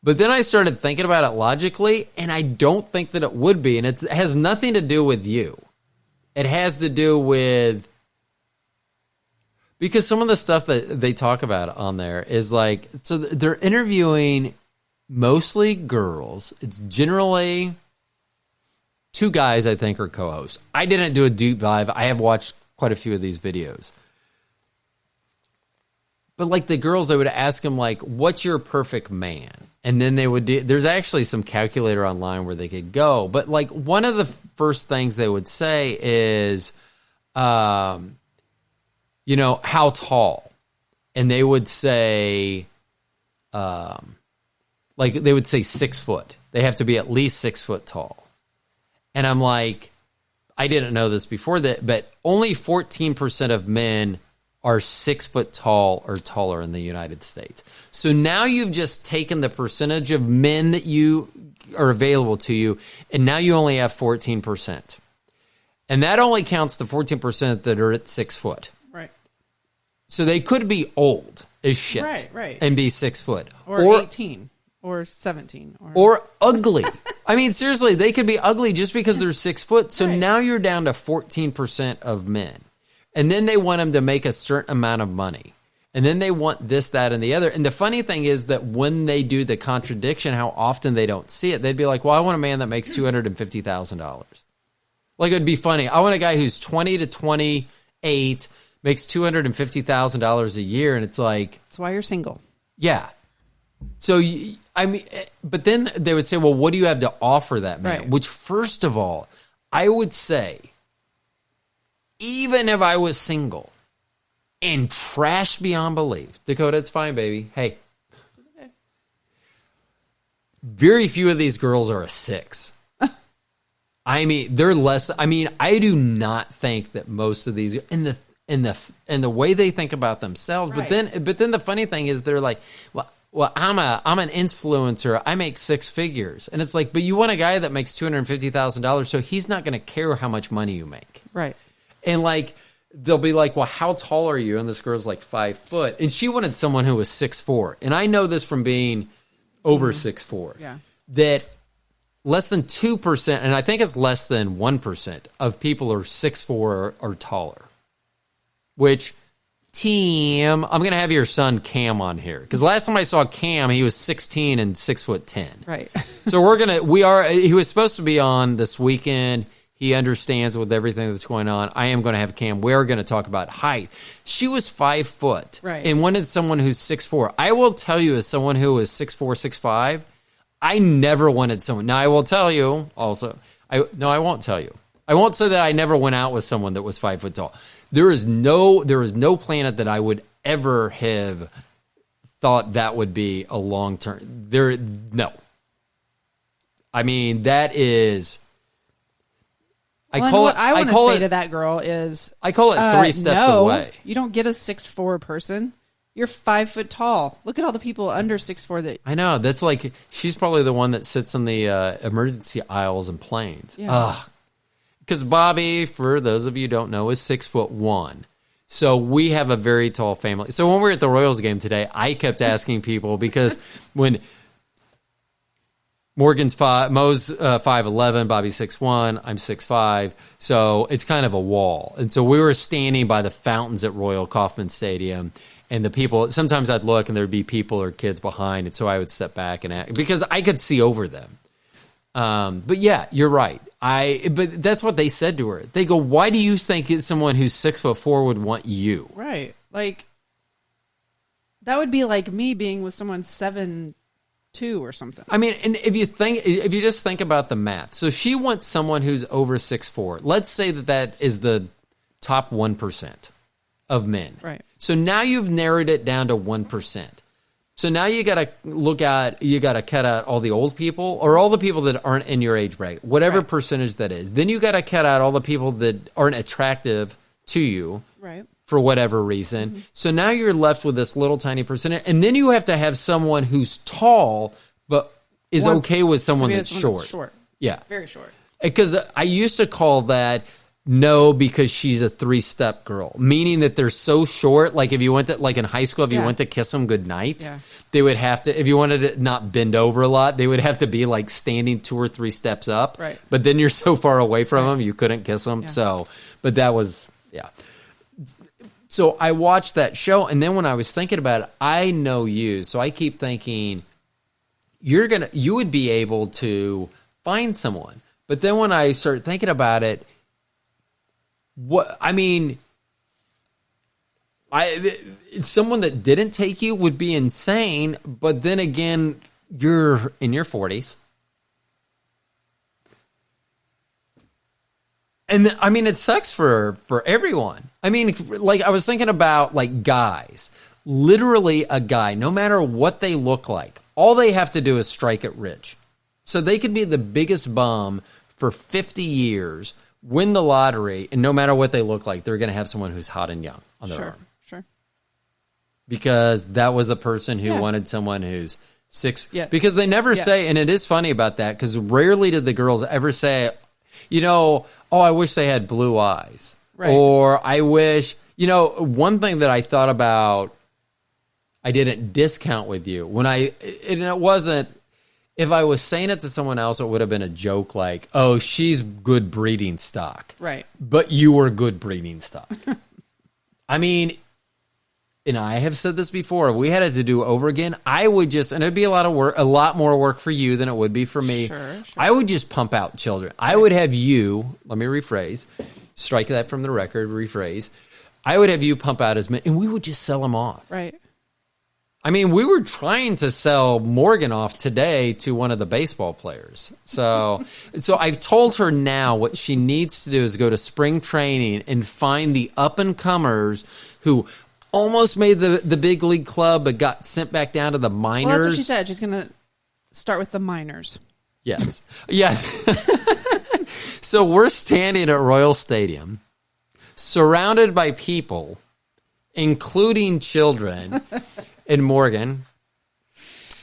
But then I started thinking about it logically, and I don't think that it would be. And it has nothing to do with you. It has to do with... Because some of the stuff that they talk about on there is like... So they're interviewing mostly girls. It's generally... 2 guys, I think, are co-hosts. I didn't do a deep dive. I have watched quite a few of these videos. But like the girls, they would ask them, like, what's your perfect man? And then they would do, there's actually some calculator online where they could go. But like one of the first things they would say is, how tall? And they would say, Like they would say 6 foot. They have to be at least 6 foot tall. And I'm like, I didn't know this before that, but only 14% of men are 6 foot tall or taller in the United States. So now you've just taken the percentage of men that you are available to you, and now you only have 14%. And that only counts the 14% that are at 6 foot. Right. So they could be old as shit. Right. And be 6 foot. Or 18. Or 17. Or ugly. I mean, seriously, they could be ugly just because they're 6 foot. So now you're down to 14% of men. And then they want them to make a certain amount of money. And then they want this, that, and the other. And the funny thing is that when they do the contradiction, how often they don't see it. They'd be like, well, I want a man that makes $250,000. Like, it'd be funny. I want a guy who's 20 to 28, makes $250,000 a year. And it's like... That's why you're single. Yeah. So, I mean, but then they would say, well, what do you have to offer that man? Right. Which, first of all, I would say, even if I was single and trashed beyond belief, Dakota, it's fine, baby. Hey. Okay. Very few of these girls are a 6. I mean, they're less. I mean, I do not think that most of these in the way they think about themselves. Right. But then the funny thing is, they're like, well, I'm an influencer. I make 6 figures, and it's like, but you want a guy that makes $250,000, so he's not going to care how much money you make, right? And like, they'll be like, well, how tall are you? And this girl's like 5 foot, and she wanted someone who was 6'4", and I know this from being over 6'4", Yeah, that less than 2%, and I think it's less than 1% of people are 6'4" or taller. Which, team, I'm going to have your son Cam on here. Because last time I saw Cam, he was 16 and 6'10". right. So he was supposed to be on this weekend. He understands with everything that's going on. I am going to have Cam. We're going to talk about height. She was 5 foot. Right. And wanted someone who's 6'4". I will tell you, as someone who is 6'4", 6'5", I never wanted someone. Now, I will tell you also. I won't tell you. I won't say that I never went out with someone that was 5 foot tall. There is no planet that I would ever have thought that would be a long term. No. I mean, that is. I want to say to that girl is, I call it 3 steps away. You don't get a 6'4" person. You're 5 foot tall. Look at all the people under 6'4" that. I know. That's like, she's probably the one that sits in the emergency aisles in planes. Yeah. Ugh. Because Bobbi, for those of you who don't know, is 6'1". So we have a very tall family. So when we were at the Royals game today, I kept asking people, because when Mo's 5'11", Bobby's 6'1", I'm 6'5", so it's kind of a wall. And so we were standing by the fountains at Royal Kauffman Stadium, and the people, sometimes I'd look and there'd be people or kids behind, and so I would step back and act, because I could see over them. But yeah, you're right. But that's what they said to her. They go, why do you think someone who's 6'4" would want you? Right. Like, that would be like me being with someone 7'2" or something. I mean, and if you just think about the math. So she wants someone who's over 6'4". Let's say that is the top 1% of men. Right. So now you've narrowed it down to 1%. So now you got to cut out all the old people, or all the people that aren't in your age bracket, whatever right. percentage that is. Then you got to cut out all the people that aren't attractive to you, right, for whatever reason. Mm-hmm. So now you're left with this little tiny percentage, and then you have to have someone who's tall but is okay with someone that's short. Short. Yeah, very short. Because I used to call that no, because she's a 3-step girl, meaning that they're so short. Like if you went to, like in high school, if you went to kiss them goodnight, they would have to, if you wanted to not bend over a lot, they would have to be like standing 2 or 3 steps up. Right. But then you're so far away from them, you couldn't kiss them. Yeah. So, but that was, yeah. So I watched that show, and then when I was thinking about it, I know you, so I keep thinking you would be able to find someone. But then when I start thinking about it, someone that didn't take you would be insane, but then again, you're in your 40s. And I mean, it sucks for everyone. I mean, like I was thinking about like guys. literally a guy, no matter what they look like, all they have to do is strike it rich. So they could be the biggest bum for 50 years, win the lottery, and no matter what they look like, they're going to have someone who's hot and young on their arm. Sure. Because that was the person who wanted someone who's 6. Yeah. Because they never say, and it is funny about that, because rarely did the girls ever say, oh, I wish they had blue eyes. Right. Or I wish, one thing that I thought about, I didn't discount with you. And it wasn't, if I was saying it to someone else, it would have been a joke like, oh, she's good breeding stock. Right. But you were good breeding stock. I mean, and I have said this before, if we had it to do over again, I would just, and it'd be a lot more work for you than it would be for me. Sure. I would just pump out children. I would have you, let me rephrase, strike that from the record, rephrase. I would have you pump out as many, and we would just sell them off. Right. I mean, we were trying to sell Morgan off today to one of the baseball players. So I've told her now what she needs to do is go to spring training and find the up-and-comers who almost made the big league club but got sent back down to the minors. Well, that's what she said. She's going to start with the minors. Yes. Yeah. So we're standing at Royal Stadium, surrounded by people, including children. And Morgan,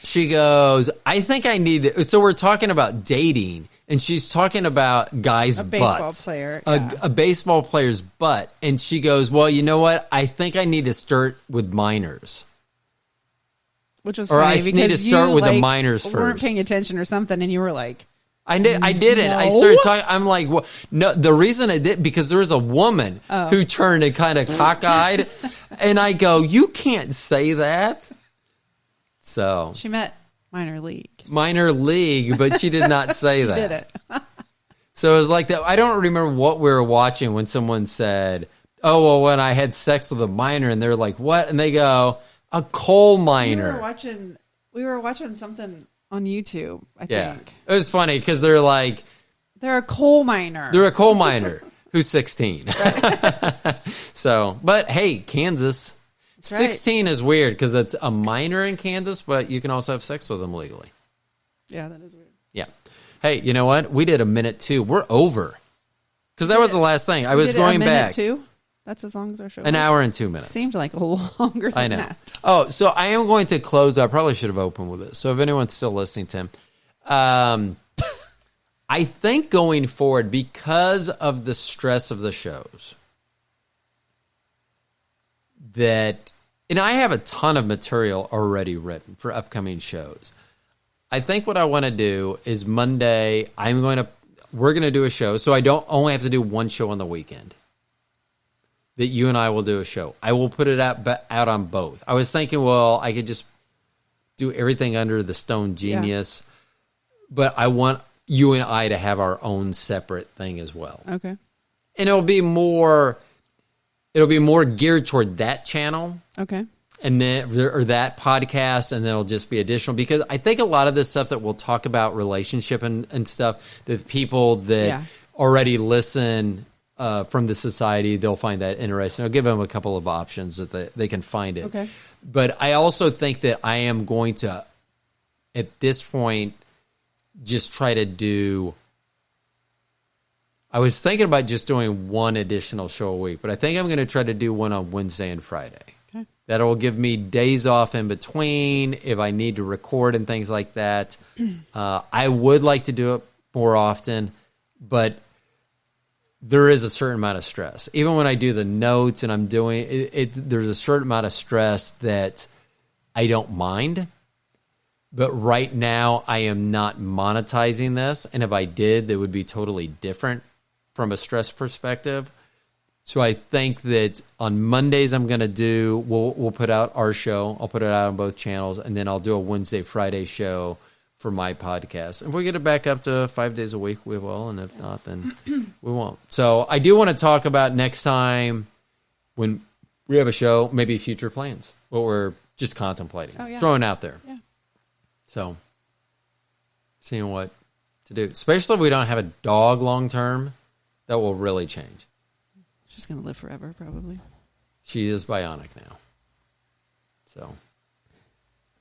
she goes, I think I need to. So we're talking about dating, and she's talking about guys' butts. Baseball player. A baseball player's butt. And she goes, well, you know what? I think I need to start with minors. Which was or funny I because need to start with the minors first. Weren't paying attention or something, and you were like, I didn't. No? I started talking. I'm like, well, no. The reason I did because there was a woman who turned and kind of cockeyed, and I go, "You can't say that." So she meant minor league, but she did not say that. Did it? So it was like that. I don't remember what we were watching when someone said, "Oh, well, when I had sex with a minor," and they're like, "What?" And they go, "A coal miner." We were watching something on YouTube, I think. It was funny because they're like... They're a coal miner. They're a coal miner who's 16. So, but hey, Kansas. That's 16 is weird because it's a minor in Kansas, but you can also have sex with them legally. Yeah, that is weird. Yeah. Hey, you know what? We did a minute 2. We're over. Because that was the last thing. I was going back. A minute 2? That's as long as our show An hour and 2 minutes. Seemed like a little longer than that. Oh, so I am going to close. I probably should have opened with this. So if anyone's still listening to him, I think going forward, because of the stress of the shows, that, and I have a ton of material already written for upcoming shows. I think what I want to do is Monday, we're going to do a show. So I don't only have to do one show on the weekend. That you and I will do a show. I will put it out on both. I was thinking, well, I could just do everything under the Stone Genius, but I want you and I to have our own separate thing as well. Okay. And it'll be more geared toward that channel. Okay. And then, or that podcast, and then it'll just be additional, because I think a lot of this stuff that we'll talk about, relationship and stuff, that people that already listen from the society, they'll find that interesting. I'll give them a couple of options that they can find it. Okay. But I also think that I am going to, at this point, just try to do... I was thinking about just doing one additional show a week, but I think I'm going to try to do one on Wednesday and Friday. Okay. That'll give me days off in between if I need to record and things like that. I would like to do it more often, but there is a certain amount of stress. Even when I do the notes and I'm doing it, there's a certain amount of stress that I don't mind. But right now, I am not monetizing this. And if I did, it would be totally different from a stress perspective. So I think that on Mondays, I'm going to do, we'll put out our show. I'll put it out on both channels. And then I'll do a Wednesday, Friday show for my podcast. If we get it back up to 5 days a week, we will. And if not, then we won't. So I do want to talk about next time when we have a show, maybe future plans, what we're just contemplating, throwing out there. Yeah. So seeing what to do, especially if we don't have a dog long term, that will really change. She's going to live forever, probably. She is bionic now. So,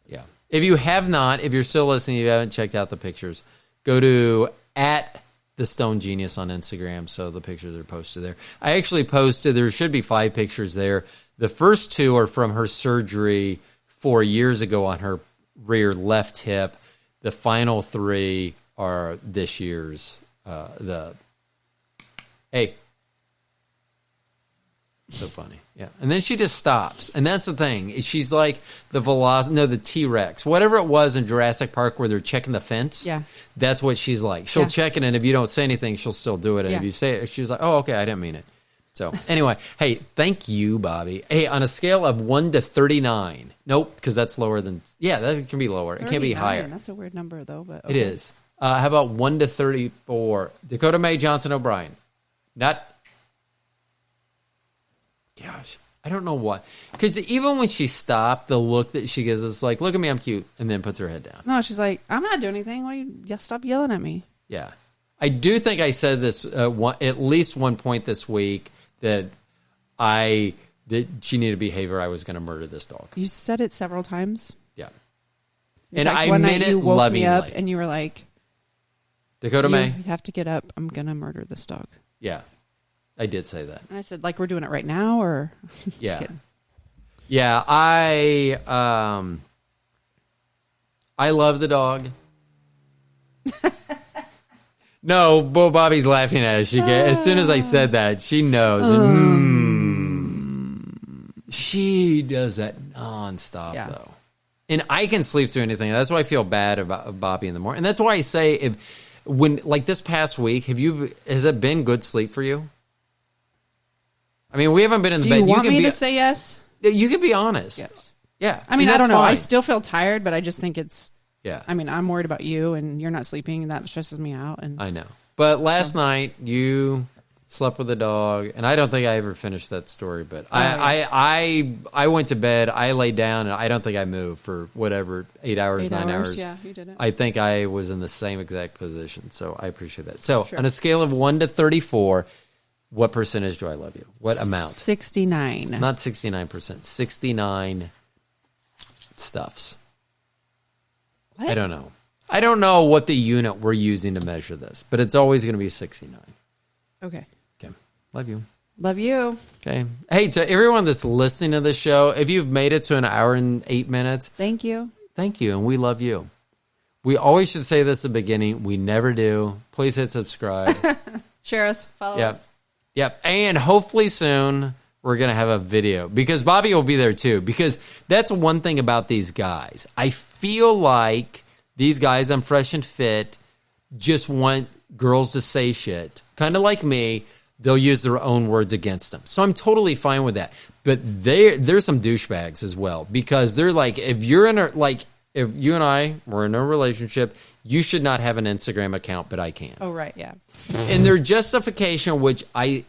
yeah. If you have not, if you're still listening, you haven't checked out the pictures, go to @TheStoneGenius on Instagram. So the pictures are posted there. I actually posted, there should be 5 pictures there. The first 2 are from her surgery 4 years ago on her rear left hip. The final 3 are this year's. Hey. So funny. Yeah. And then she just stops. And that's the thing. She's like the T-Rex. Whatever it was in Jurassic Park where they're checking the fence. Yeah. That's what she's like. She'll check it, and if you don't say anything, she'll still do it. And if you say it, she's like, oh, okay, I didn't mean it. So anyway, hey, thank you, Bobbi. Hey, on a scale of 1 to 39. Nope, because that's lower than, that can be lower. It can't be higher. That's a weird number, though. But It is. How about 1 to 34? Dakota Mae Johnson O'Brien. Not, gosh, I don't know what. Because even when she stopped, the look that she gives is like, look at me, I'm cute, and then puts her head down. No, she's like, I'm not doing anything. Why do you stop yelling at me? Yeah. I do think I said this at least one point this week that she needed behavior. I was going to murder this dog. You said it several times. Yeah. And like I meant it woke lovingly. Me up and you were like, Dakota Mae. You have to get up. I'm going to murder this dog. Yeah. I did say that. And I said, like, we're doing it right now, or? Yeah. Just kidding. Yeah. I love the dog. No, Bobbi's laughing at us. As soon as I said that, she knows. She does that nonstop, though. And I can sleep through anything. That's why I feel bad about Bobbi in the morning. And that's why I say, like this past week, has it been good sleep for you? I mean, we haven't been in the bed. Do you want me to say yes? You can be honest. Yes. Yeah. I mean, I don't know. Fine. I still feel tired, but I just think it's. Yeah. I mean, I'm worried about you, and you're not sleeping, and that stresses me out. And I know. But last night, you slept with a dog, and I don't think I ever finished that story, but I went to bed, I laid down, and I don't think I moved for whatever, 8 hours, 9 hours. Yeah, you did it. I think I was in the same exact position, so I appreciate that. So on a scale of 1 to 34, what percentage do I love you? What amount? 69. Not 69%. 69 stuffs. What? I don't know. I don't know what the unit we're using to measure this, but it's always going to be 69. Okay. Okay. Love you. Love you. Okay. Hey, to everyone that's listening to this show, if you've made it to an hour and 8 minutes, thank you. Thank you, and we love you. We always should say this at the beginning. We never do. Please hit subscribe. Share us. Follow us. Yep. And hopefully soon we're going to have a video because Bobbi will be there too, because that's one thing about these guys. I feel like these guys, I'm Fresh and Fit, just want girls to say shit. Kind of like me, they'll use their own words against them. So I'm totally fine with that. But there's some douchebags as well, because they're like, if you and I were in a relationship, you should not have an Instagram account, but I can. Oh, right, yeah. And their justification, which I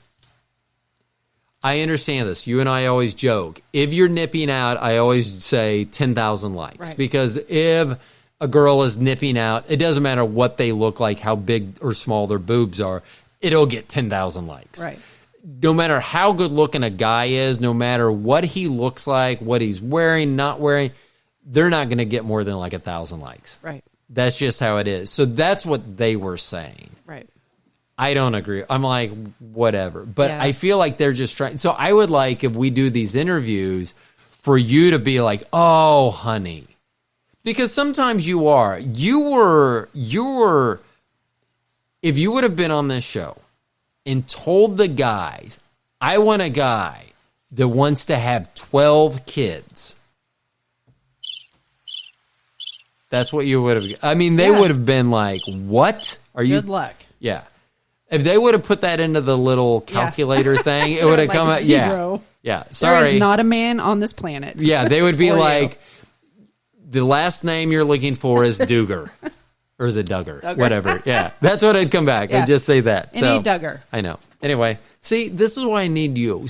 understand this. You and I always joke. If you're nipping out, I always say 10,000 likes. Right. Because if a girl is nipping out, it doesn't matter what they look like, how big or small their boobs are, it'll get 10,000 likes. Right. No matter how good looking a guy is, no matter what he looks like, what he's wearing, not wearing, they're not going to get more than like 1,000 likes. Right. That's just how it is. So that's what they were saying. Right. I don't agree. I'm like, whatever. But I feel like they're just trying. So I would like, if we do these interviews, for you to be like, oh, honey. Because sometimes you are. You were, if you would have been on this show and told the guys, I want a guy that wants to have 12 kids. That's what you would have. I mean, they would have been like, what? Are you? Good luck. Yeah. If they would have put that into the little calculator thing, it would have come out. Zero. Yeah. Sorry. There is not a man on this planet. Yeah. They would be like, the last name you're looking for is Duger. Or is it Duggar? Whatever. Yeah. That's what I'd come back. Yeah. I'd just say that. Any Duggar. I know. Anyway, see, this is why I need you.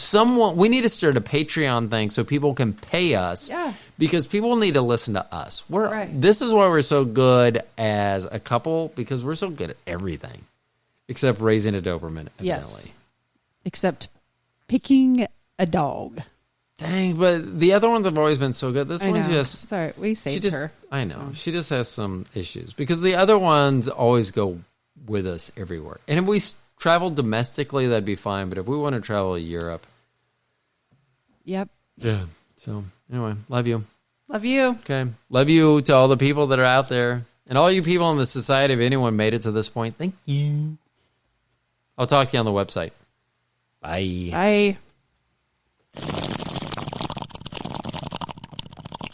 We need to start a Patreon thing so people can pay us. Yeah. Because people need to listen to us. Right. This is why we're so good as a couple, because we're so good at everything. Except raising a Doberman, evidently. Yes. Except picking a dog. Dang, but the other ones have always been so good. This I one's know. just... It's all right. We saved her. I know. She just has some issues because the other ones always go with us everywhere. And if we travel domestically, that'd be fine. But if we want to travel to Europe... Yep. Yeah. So, anyway, love you. Love you. Okay. Love you to all the people that are out there. And all you people in the society, if anyone made it to this point, thank you. I'll talk to you on the website. Bye. Bye.